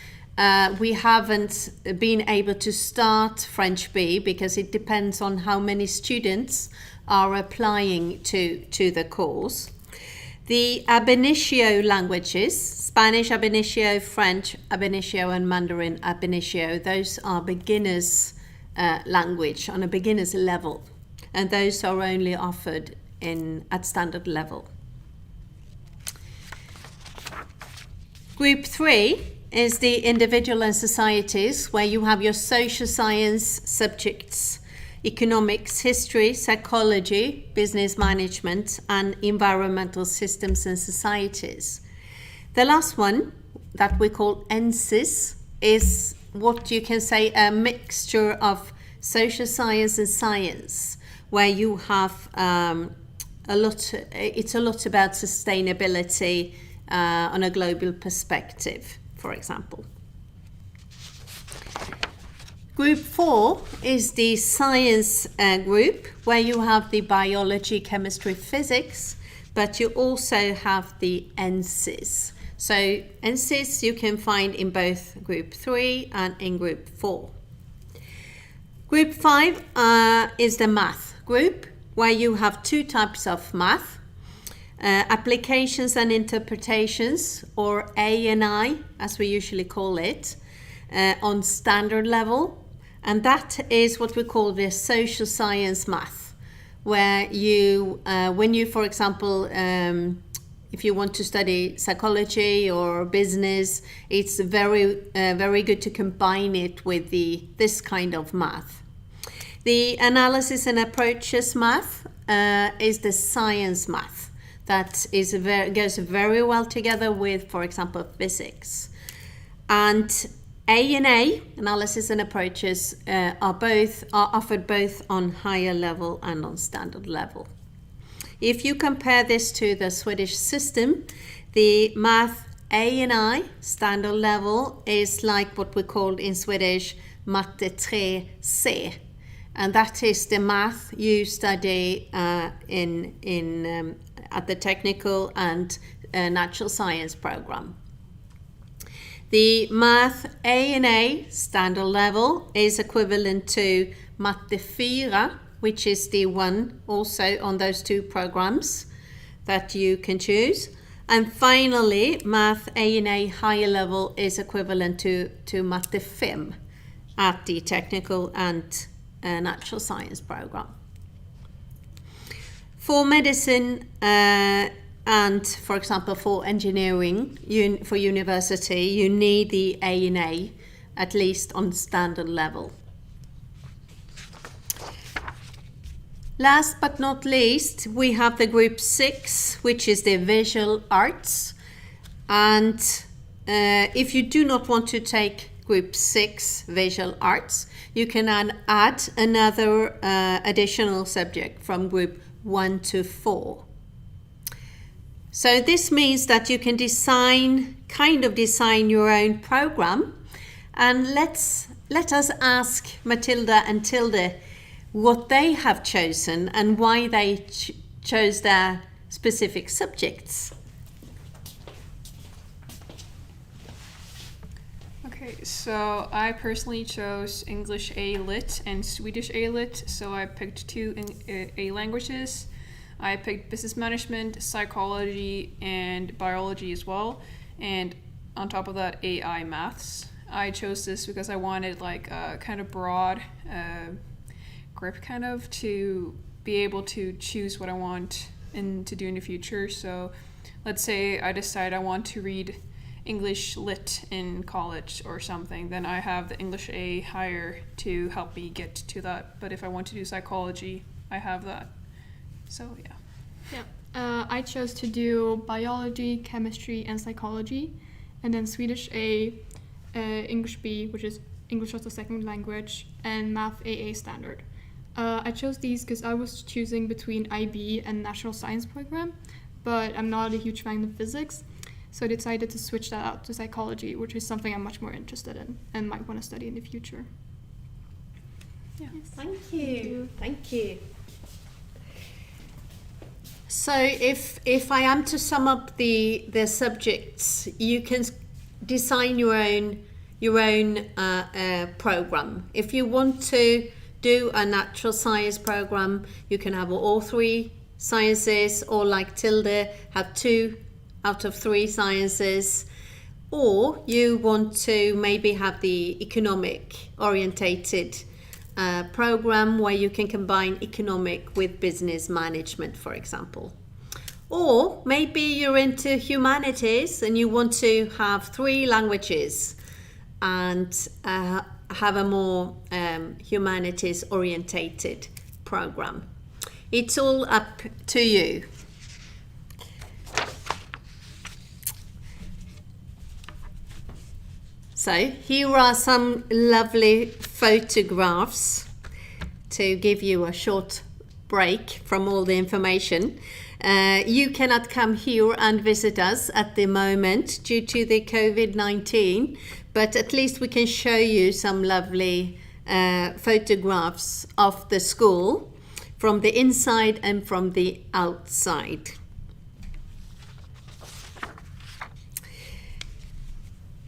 we haven't been able to start French B because it depends on how many students are applying to the course. The ab initio languages, Spanish ab initio, French ab initio, and Mandarin ab initio, those are beginners language on a beginner's level, and those are only offered at standard level. Group 3 is the individual and societies, where you have your social science subjects, economics, history, psychology, business management, and environmental systems and societies. The last one, that we call NSYS, is what you can say a mixture of social science and science, where you have it's a lot about sustainability on a global perspective, for example. Group 4 is the science group, where you have the biology, chemistry, physics, but you also have the NSYS. So NSYS you can find in both Group 3 and in Group 4. Group 5 is the math group, where you have two types of math. Applications and interpretations, or A&I as we usually call it, on standard level, and that is what we call the social science math, where you when you, for example, if you want to study psychology or business, it's very good to combine it with this kind of math. The analysis and approaches math is the science math. That goes very well together with, for example, physics. And A&A, analysis and approaches, are offered both on higher level and on standard level. If you compare this to the Swedish system, the math A&I standard level is like what we call in Swedish matte 3C. And that is the math you study at the technical and natural science program. The math A&A standard level is equivalent to matte 4, which is the one also on those two programs that you can choose. And finally, math A&A higher level is equivalent to matte 5 at the technical and natural science program. For medicine and, for example, for engineering, for university, you need the A&A at least on standard level. Last but not least, we have the Group 6, which is the visual arts. And if you do not want to take Group 6 visual arts, you can add another additional subject from Group 1 to 4. So this means that you can design your own program. And let us ask Matilda and Tilde what they have chosen and why they chose their specific subjects. Okay, so I personally chose English A Lit and Swedish A Lit, so I picked two A languages. I picked business management, psychology, and biology as well, and on top of that, AI maths. I chose this because I wanted like a kind of broad grip kind of to be able to choose what I want to do in the future. So let's say I decide I want to read English Lit in college or something, then I have the English A higher to help me get to that. But if I want to do psychology, I have that. So yeah. I chose to do biology, chemistry, and psychology, and then Swedish A, English B, which is English as a second language, and Math AA standard. I chose these because I was choosing between IB and National Science Program, but I'm not a huge fan of physics. So I decided to switch that out to psychology, which is something I'm much more interested in and might want to study in the future. Yeah. Thank you. Thank you. So if I am to sum up the subjects, you can design your own program. If you want to do a natural science program, you can have all 3 sciences, or like Tilde, have 2 out of 3 sciences. Or you want to maybe have the economic orientated program where you can combine economic with business management, for example. Or maybe you're into humanities and you want to have 3 languages and have a more humanities orientated program. It's all up to you. So here are some lovely photographs to give you a short break from all the information. You cannot come here and visit us at the moment due to the COVID-19, but at least we can show you some lovely photographs of the school from the inside and from the outside.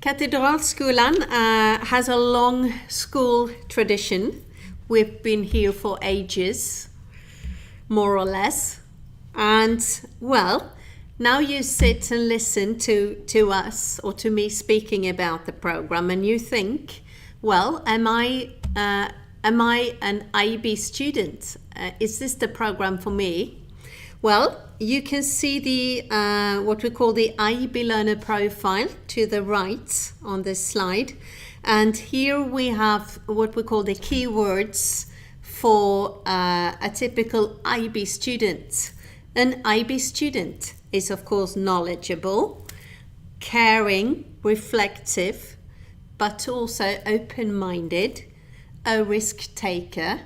Katedralskolan has a long school tradition. We've been here for ages, more or less. And, well, now you sit and listen to us or to me speaking about the program, and you think, well, am I an IB student? Is this the program for me? Well, you can see the what we call the IB learner profile to the right on this slide. And here we have what we call the keywords for a typical IB student. An IB student is, of course, knowledgeable, caring, reflective, but also open-minded, a risk taker,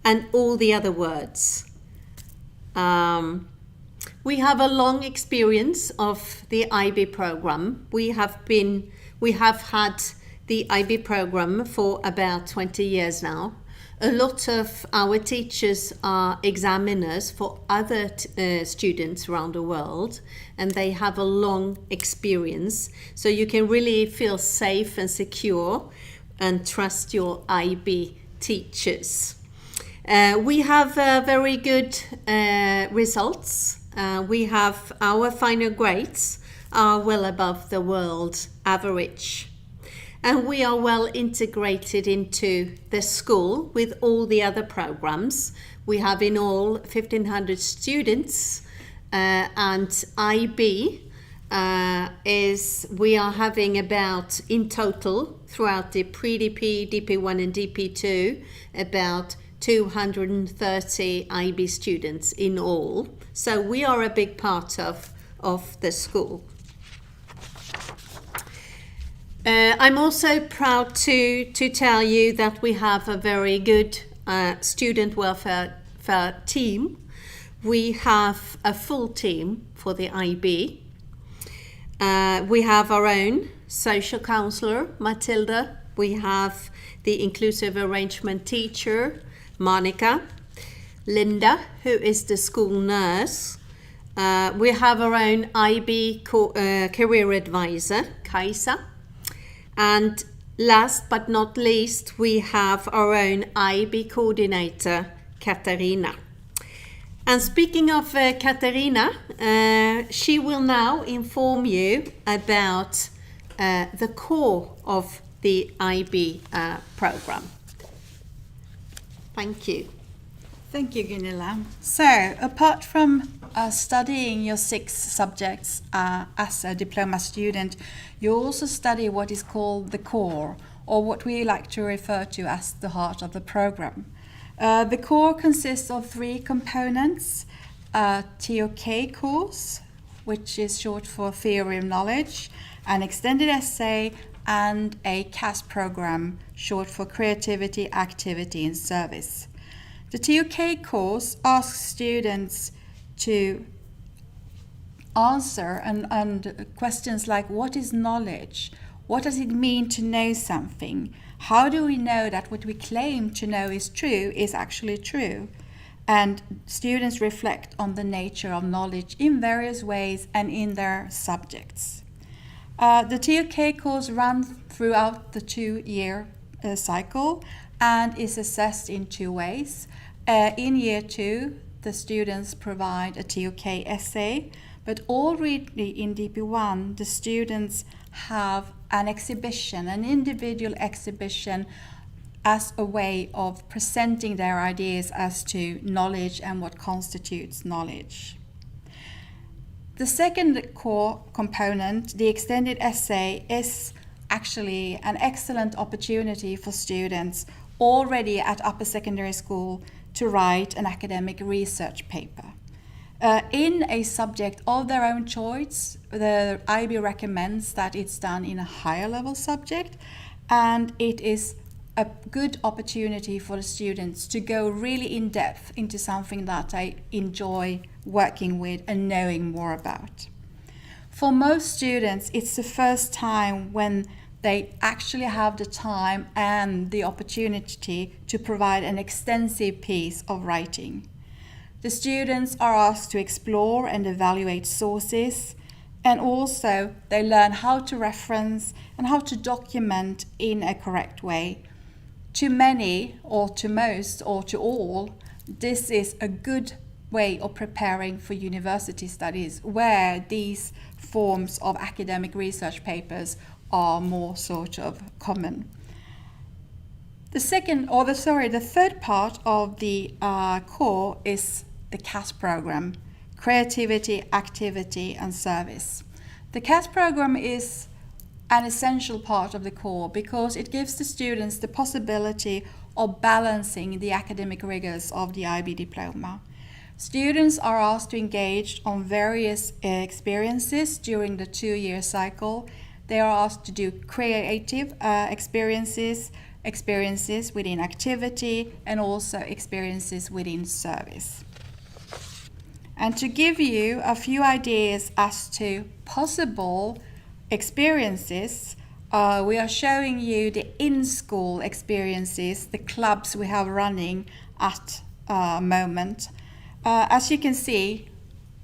and all the other words. We have a long experience of the IB program. We have had the IB program for about 20 years now. A lot of our teachers are examiners for other students around the world, and they have a long experience. So you can really feel safe and secure and trust your IB teachers. We have very good results. We have our final grades are well above the world average. And we are well integrated into the school with all the other programs. We have in all 1,500 students, and IB we are having about, in total, throughout the pre-DP, DP1 and DP2, about 230 IB students in all. So we are a big part of the school. I'm also proud to tell you that we have a very good student welfare team. We have a full team for the IB. We have our own social counselor, Matilda. We have the inclusive arrangement teacher, Monica. Linda, who is the school nurse. We have our own IB career advisor, Kaisa. And last but not least, we have our own IB coordinator, Katarina. And speaking of Katarina, she will now inform you about the core of the IB program. Thank you. Thank you, Gunilla. So, apart from studying your 6 subjects as a diploma student, you also study what is called the core, or what we like to refer to as the heart of the program. The core consists of 3 components: a TOK course, which is short for Theory of Knowledge, an extended essay, and a CAS program, short for Creativity, Activity and Service. The TOK course asks students to answer and questions like, what is knowledge? What does it mean to know something? How do we know that what we claim to know is true is actually true? And students reflect on the nature of knowledge in various ways and in their subjects. The TOK course runs throughout the 2-year cycle and is assessed in 2 ways. In year 2, the students provide a TOK essay, but already in DP1, the students have an exhibition, an individual exhibition, as a way of presenting their ideas as to knowledge and what constitutes knowledge. The second core component, the extended essay, is actually an excellent opportunity for students already at upper secondary school to write an academic research paper. In a subject of their own choice, the IB recommends that it's done in a higher level subject, and it is a good opportunity for the students to go really in depth into something that they enjoy working with and knowing more about. For most students, it's the first time when they actually have the time and the opportunity to provide an extensive piece of writing. The students are asked to explore and evaluate sources, and also they learn how to reference and how to document in a correct way. To many, or to most, or to all, this is a good way of preparing for university studies, where these forms of academic research papers are more sort of common. The third part of the core is the CAS program, Creativity, Activity and Service. The CAS program is an essential part of the core because it gives the students the possibility of balancing the academic rigors of the IB diploma. Students are asked to engage on various experiences during the 2-year cycle. They are asked to do creative experiences within activity, and also experiences within service. And to give you a few ideas as to possible experiences, we are showing you the in-school experiences, the clubs we have running at moment. As you can see,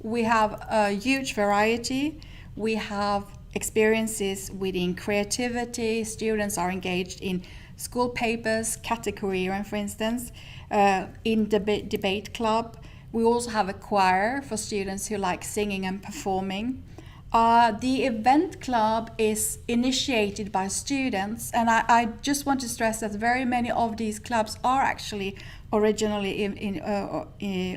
we have a huge variety. We have experiences within creativity. Students are engaged in school papers, category, for instance, in debate club. We also have a choir for students who like singing and performing. The event club is initiated by students, and I just want to stress that very many of these clubs are actually originally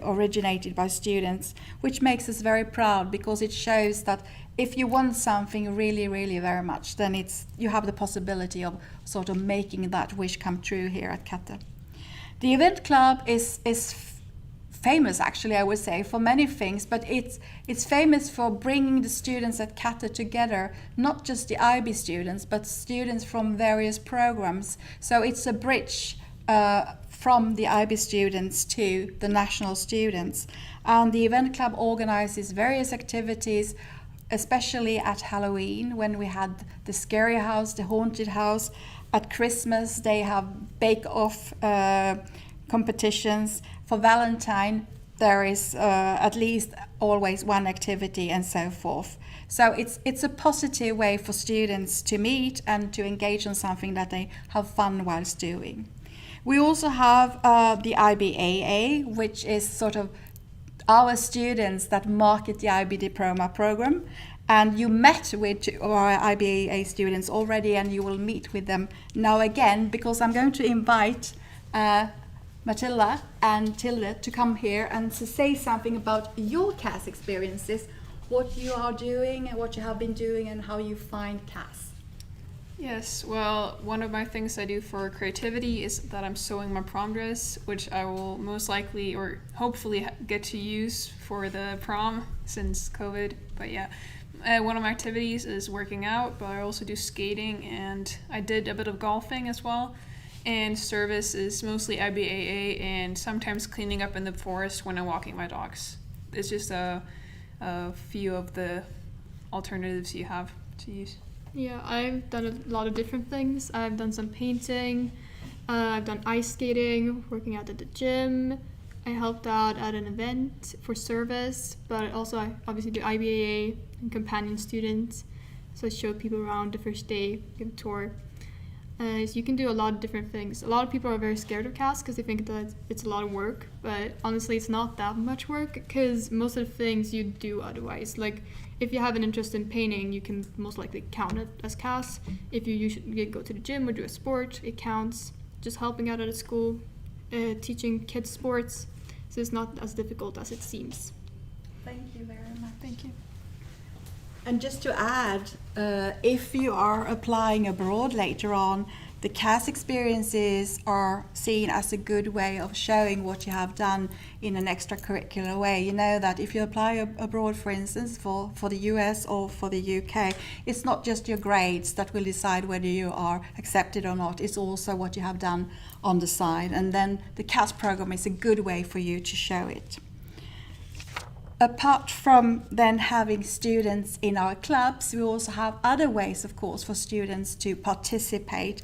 originated by students, which makes us very proud because it shows that if you want something really, really very much, then you have the possibility of sort of making that wish come true here at Katte. The event club is famous, actually, I would say, for many things, but it's famous for bringing the students at Katte together, not just the IB students, but students from various programs. So it's a bridge from the IB students to the national students. And the event club organizes various activities, especially at Halloween, when we had the scary house, the haunted house. At Christmas, they have bake-off competitions. For Valentine, there is at least always one activity and so forth. So it's a positive way for students to meet and to engage on something that they have fun whilst doing. We also have the IBAA, which is sort of our students that market the IB Diploma program. And you met with our IBAA students already, and you will meet with them now again, because I'm going to invite Matilda and Tilde to come here and to say something about your CAS experiences, what you are doing and what you have been doing and how you find CAS. Yes, well, one of my things I do for creativity is that I'm sewing my prom dress, which I will most likely or hopefully get to use for the prom since COVID. But yeah, one of my activities is working out, but I also do skating, and I did a bit of golfing as well. And service is mostly IBAA and sometimes cleaning up in the forest when I'm walking my dogs. It's just a a few of the alternatives you have to use? Yeah, I've done a lot of different things. I've done some painting, I've done ice skating, working out at the gym. I helped out at an event for service, but also I obviously do IBAA and companion students. So I show people around the first day, give a tour. So you can do a lot of different things. A lot of people are very scared of CAS because they think that it's a lot of work, but honestly it's not that much work because most of the things you do otherwise. Like if you have an interest in painting, you can most likely count it as CAS. If you go to the gym or do a sport, it counts. Just helping out at a school, teaching kids sports, so it's not as difficult as it seems. Thank you very much. Thank you. And just to add, if you are applying abroad later on, the CAS experiences are seen as a good way of showing what you have done in an extracurricular way. You know that if you apply abroad, for instance, for the US or for the UK, it's not just your grades that will decide whether you are accepted or not. It's also what you have done on the side. And then the CAS program is a good way for you to show it. Apart from then having students in our clubs, we also have other ways, of course, for students to participate.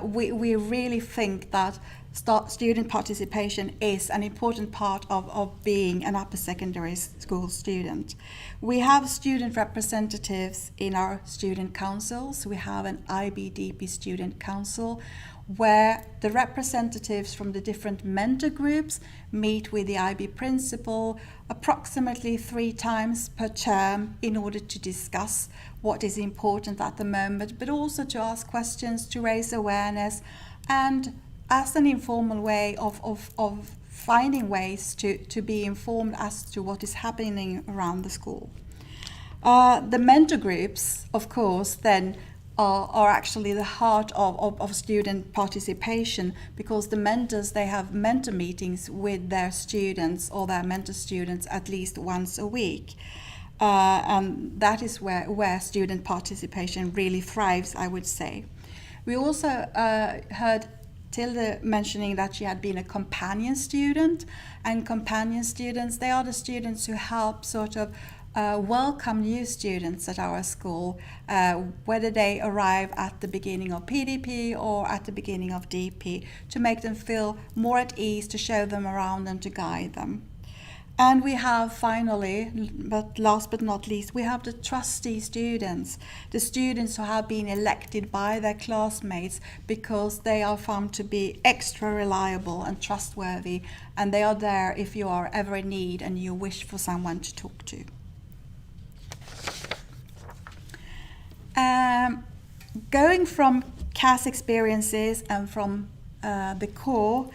We really think that student participation is an important part of being an upper secondary school student. We have student representatives in our student councils. We have an IBDP student council where the representatives from the different mentor groups meet with the IB principal approximately 3 times per term in order to discuss what is important at the moment, but also to ask questions, to raise awareness, and as an informal way of finding ways to be informed as to what is happening around the school. The mentor groups, of course, then are actually the heart of student participation, because the mentors, they have mentor meetings with their students or their mentor students at least once a week. And that is where student participation really thrives, I would say. We also heard Tilde mentioning that she had been a companion student, and companion students, they are the students who help sort of welcome new students at our school, whether they arrive at the beginning of PDP or at the beginning of DP, to make them feel more at ease, to show them around and to guide them. And we have finally, but last but not least, we have the trustee students, the students who have been elected by their classmates because they are found to be extra reliable and trustworthy, and they are there if you are ever in need and you wish for someone to talk to. Going from CAS experiences and from the core,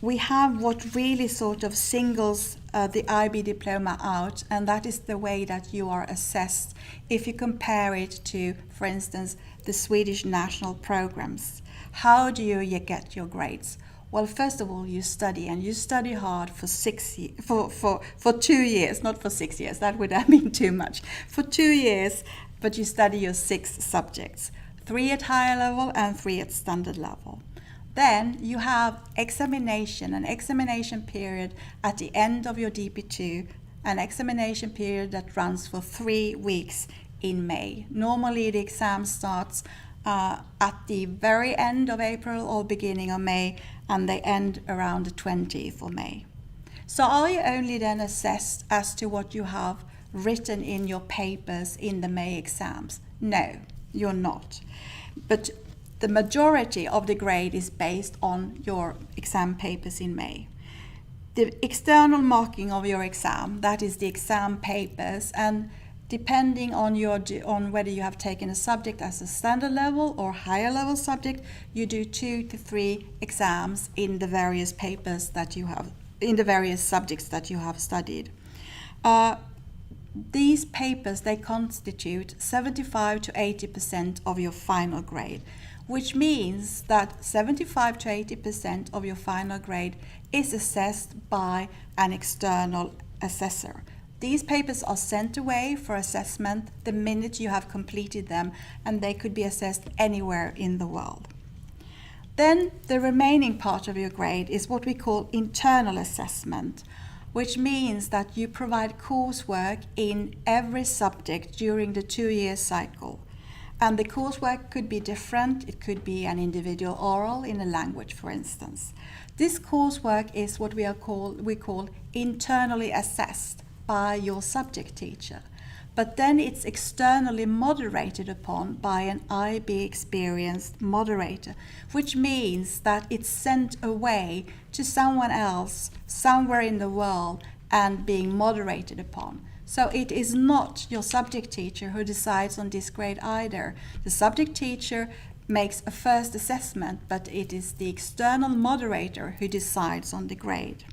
we have what really sort of singles the IB diploma out, and that is the way that you are assessed if you compare it to, for instance, the Swedish national programs. How do you get your grades? Well, first of all, you study, and you study hard for 2 years, not for 6 years, that would have been too much. For 2 years, but you study your 6 subjects, 3 at higher level and 3 at standard level. Then you have an examination period at the end of your DP2, an examination period that runs for 3 weeks in May. Normally the exam starts at the very end of April or beginning of May, and they end around the 20th of May. So are you only then assessed as to what you have written in your papers in the May exams? No, you're not. But the majority of the grade is based on your exam papers in May. The external marking of your exam, that is the exam papers, and depending on whether you have taken a subject as a standard level or higher level subject, you do 2 to 3 exams in the various papers that you have, in the various subjects that you have studied. These papers, they constitute 75 to 80% of your final grade, which means that 75 to 80% of your final grade is assessed by an external assessor. These papers are sent away for assessment the minute you have completed them, and they could be assessed anywhere in the world. Then the remaining part of your grade is what we call internal assessment. which means that you provide coursework in every subject during the 2-year cycle. And the coursework could be different. It could be an individual oral in a language, for instance. This coursework is what we call internally assessed by your subject teacher. But then it's externally moderated upon by an IB experienced moderator, which means that it's sent away to someone else somewhere in the world and being moderated upon. So it is not your subject teacher who decides on this grade either. The subject teacher makes a first assessment, but it is the external moderator who decides on the grade.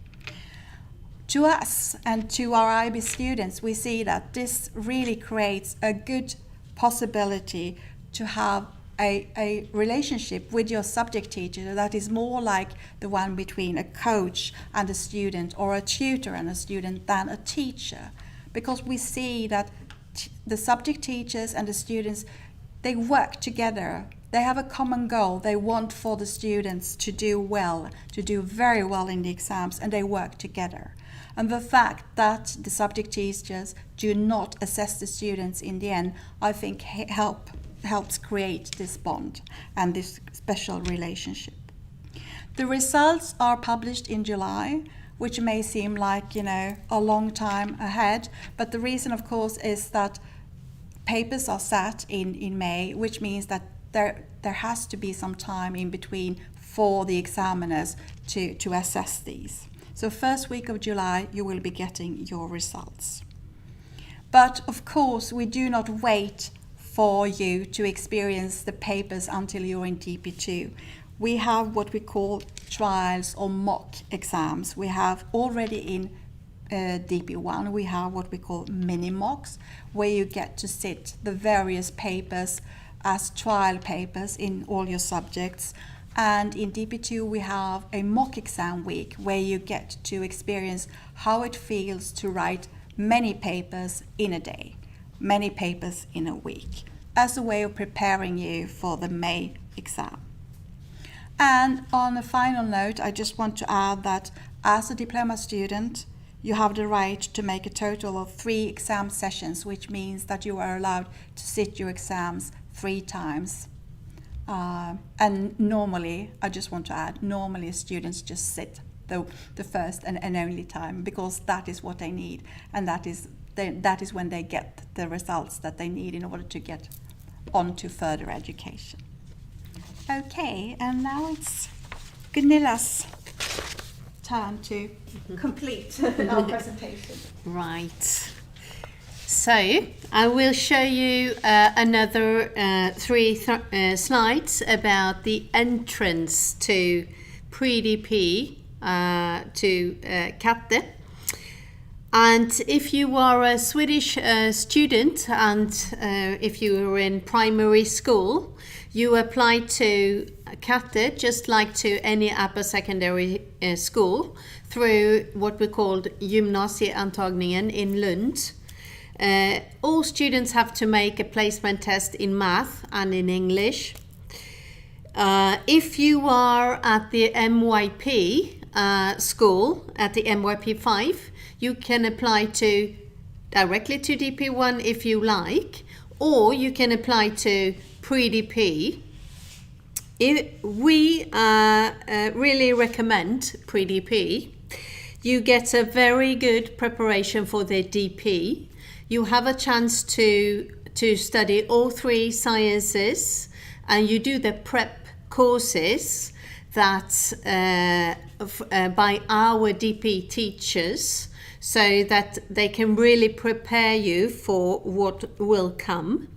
To us and to our IB students, we see that this really creates a good possibility to have a relationship with your subject teacher that is more like the one between a coach and a student, or a tutor and a student, than a teacher. Because we see that the subject teachers and the students, they work together. They have a common goal. They want for the students to do well, to do very well in the exams, and they work together. And the fact that the subject teachers do not assess the students in the end, I think helps create this bond and this special relationship. The results are published in July, which may seem like, a long time ahead. But the reason, of course, is that papers are sat in May, which means that there has to be some time in between for the examiners to assess these. So first week of July, you will be getting your results. But of course, we do not wait for you to experience the papers until you're in DP2. We have what we call trials or mock exams. We have already in DP1, we have what we call mini mocks, where you get to sit the various papers as trial papers in all your subjects. And in DP2, we have a mock exam week where you get to experience how it feels to write many papers in a day, many papers in a week, as a way of preparing you for the May exam. And on a final note, I just want to add that as a diploma student, you have the right to make a total of 3 exam sessions, which means that you are allowed to sit your exams 3 times. And normally, I just want to add, normally students just sit the first and only time, because that is what they need, and that is when they get the results that they need in order to get on to further education. Okay, and now it's Gunilla's turn to complete our presentation. Right. So I will show you another 3 slides about the entrance to pre-DP to Katte. And if you are a Swedish student and if you are in primary school, you apply to Katte just like to any upper secondary school through what we called gymnasieantagningen in Lund. All students have to make a placement test in math and in English. If you are at the MYP school, at the MYP 5, you can apply directly to DP1 if you like, or you can apply to pre-DP. We really recommend pre-DP. You get a very good preparation for the DP. You have a chance to study all 3 sciences, and you do the prep courses that by our DP teachers, so that they can really prepare you for what will come.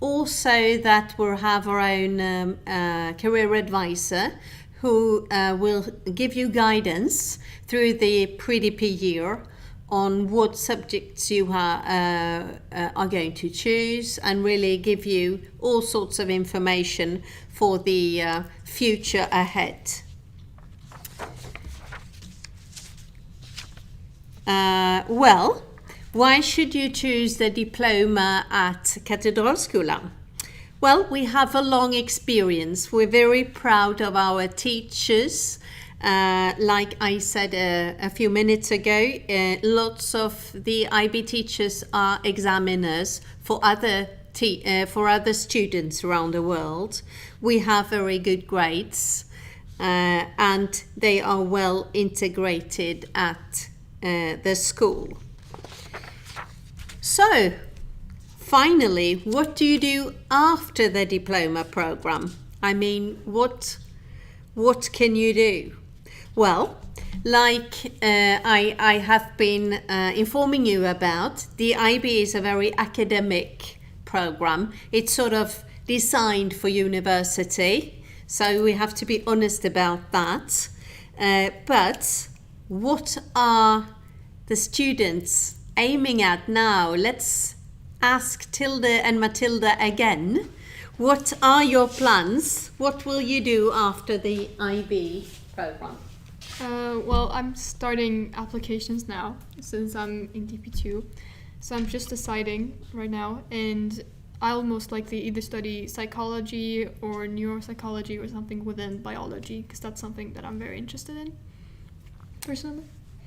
Also that we'll have our own career advisor who will give you guidance through the pre-DP year on what subjects you are going to choose, and really give you all sorts of information for the future ahead. Well, why should you choose the diploma at Katedralskolan? Well, we have a long experience. We're very proud of our teachers Like I said a few minutes ago, lots of the IB teachers are examiners for other students around the world. We have very good grades, and they are well integrated at the school. So, finally, what do you do after the diploma program? I mean, what can you do? Well, like I have been informing you about, the IB is a very academic program. It's sort of designed for university, so we have to be honest about that. But what are the students aiming at now? Let's ask Tilde and Matilda again. What are your plans? What will you do after the IB program? Well, I'm starting applications now since I'm in DP2. So I'm just deciding right now, and I'll most likely either study psychology or neuropsychology or something within biology, because that's something that I'm very interested in, personally.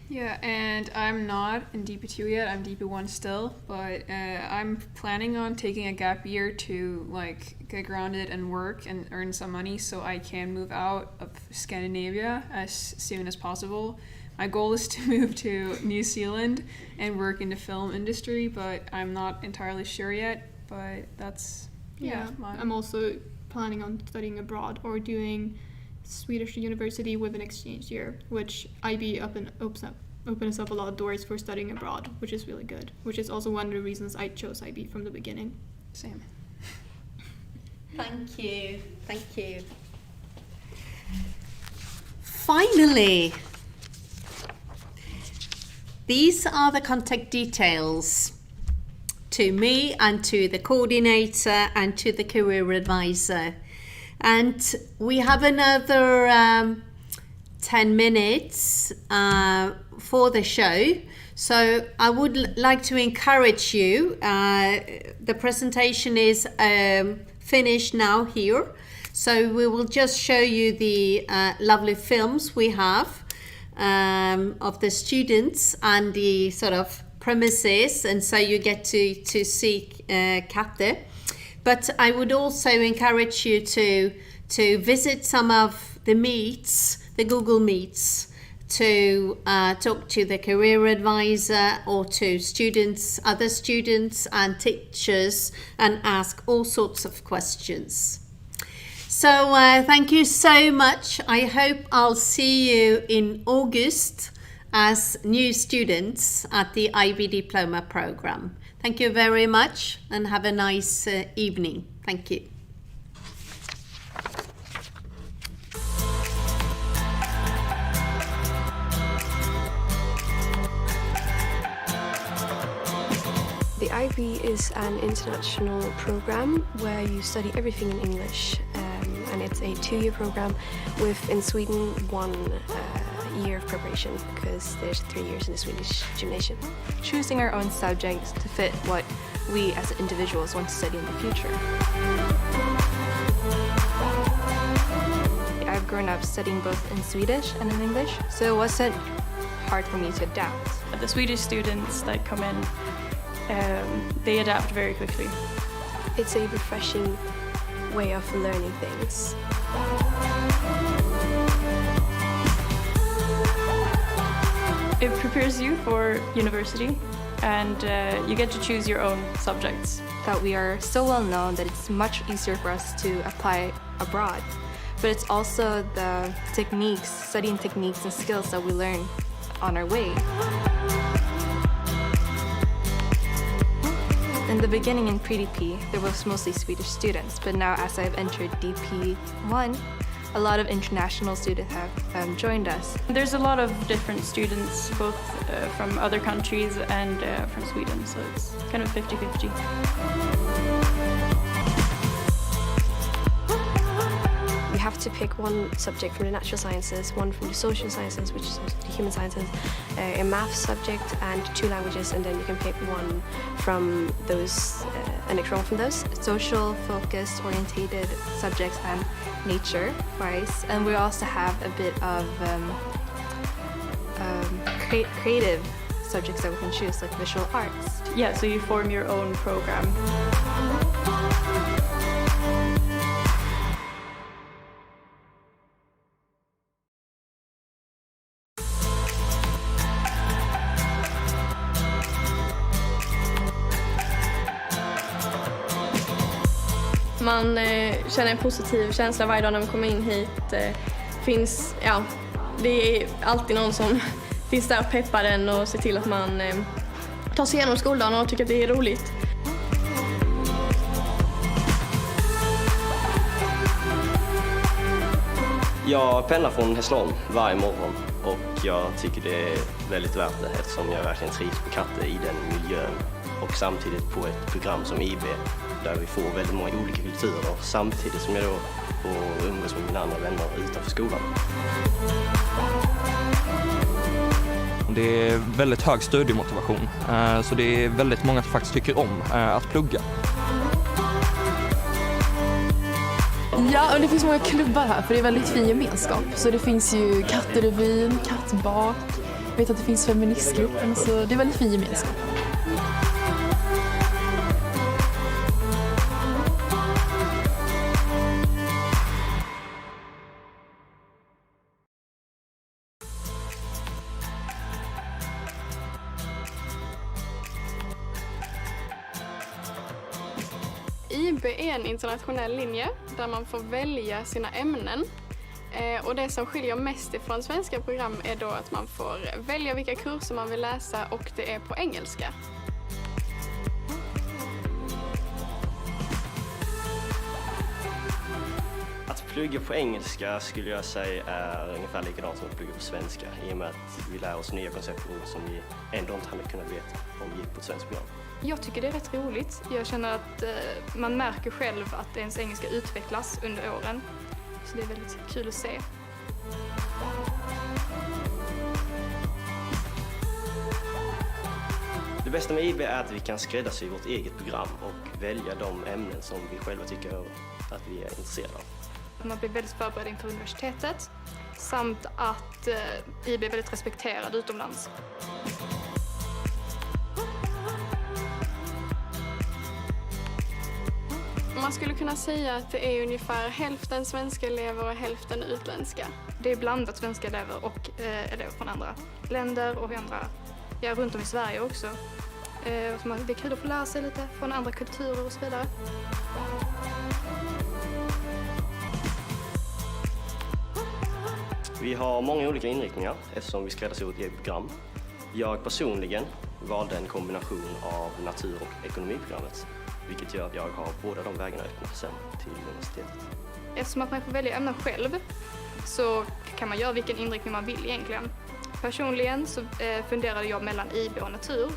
Yeah, and I'm not in DP2 yet. I'm DP1 still, but I'm planning on taking a gap year to like get grounded and work and earn some money so I can move out of Scandinavia as soon as possible. My goal is to move to New Zealand and work in the film industry, but I'm not entirely sure yet. But that's I'm also planning on studying abroad or doing Swedish university with an exchange year, which IB opens up a lot of doors for studying abroad, which is really good, which is also one of the reasons I chose IB from the beginning. Same. Thank you. Finally, these are the contact details to me and to the coordinator and to the career advisor. And we have another 10 minutes for the show. So I would like to encourage you. The presentation is finished now here. So we will just show you the lovely films we have of the students and the sort of premises, and so you get to see Katte. But I would also encourage you to visit some of the meets, the Google Meets, to talk to the career advisor or to students, other students and teachers, and ask all sorts of questions. So thank you so much. I hope I'll see you in August as new students at the IB Diploma program. Thank you very much and have a nice evening. Thank you. The IB is an international program where you study everything in English, and it's a 2-year program with, in Sweden, 1 year of preparation, because there's 3 years in the Swedish gymnasium. Choosing our own subjects to fit what we as individuals want to study in the future. I've grown up studying both in Swedish and in English, so it wasn't hard for me to adapt. The Swedish students that come in, they adapt very quickly. It's a refreshing way of learning things. It prepares you for university, and you get to choose your own subjects. That we are so well known that it's much easier for us to apply abroad. But it's also the techniques, studying techniques and skills that we learn on our way. In the beginning in pre-DP, there was mostly Swedish students, but now as I've entered DP1, a lot of international students have joined us. There's a lot of different students, both from other countries and from Sweden, so it's kind of 50-50. We have have to pick one subject from the natural sciences, one from the social sciences, which is the human sciences, a math subject, and 2 languages, and then you can pick one from those, an extra one from those. Social, focused, orientated subjects and nature-wise. And we also have a bit of creative subjects that we can choose, like visual arts. Yeah, so you form your own program. Man känner en positiv känsla varje dag när man kommer in hit. Det är alltid någon som finns där och peppar en och ser till att man tar sig igenom skoldagen och tycker att det är roligt. Jag pendlar från Hässleholm varje morgon och jag tycker det är väldigt värt det eftersom jag verkligen trivs på Katte i den miljön och samtidigt på ett program som IB där vi får väldigt många olika kulturer samtidigt som jag då får umgås med mina andra vänner utanför skolan. Det är väldigt hög studiemotivation, så det är väldigt många som faktiskt tycker om att plugga. Ja, och det finns många klubbar här för det är väldigt fin gemenskap. Så det finns ju katterevyn, kattbak, jag vet att det finns feministgruppen, så det är väldigt fin gemenskap. IB är en internationell linje där man får välja sina ämnen. Och det som skiljer mest ifrån svenska program är då att man får välja vilka kurser man vill läsa och det är på engelska. Att plugga på engelska skulle jag säga är ungefär likadant som att plugga på svenska i och med att vi lär oss nya koncept och ord som vi ändå inte hade kunnat veta om vi gick på ett svenskt program. Jag tycker det är rätt roligt. Jag känner att man märker själv att ens engelska utvecklas under åren. Så det är väldigt kul att se. Det bästa med IB är att vi kan skräddarsy vårt eget program och välja de ämnen som vi själva tycker att vi är intresserade av. Man blir väldigt förberedd inför universitetet samt att IB är väldigt respekterad utomlands. Man skulle kunna säga att det är ungefär hälften svenska elever och hälften utländska. Det är blandat svenska elever och elever från andra länder och runt om i Sverige också. Det är kul att få lära sig lite från andra kulturer och så vidare. Vi har många olika inriktningar eftersom vi skräddarsyr ett eget program. Jag personligen valde en kombination av natur- och ekonomiprogrammet, vilket gör att jag har båda de vägarna öppna sen till universitetet. Eftersom att man får välja ämnen själv så kan man göra vilken inriktning man vill egentligen. Personligen så funderade jag mellan IB och natur,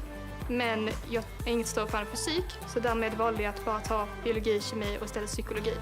men jag är inget större fan av fysik så därmed valde jag att bara ta biologi, kemi och istället psykologi.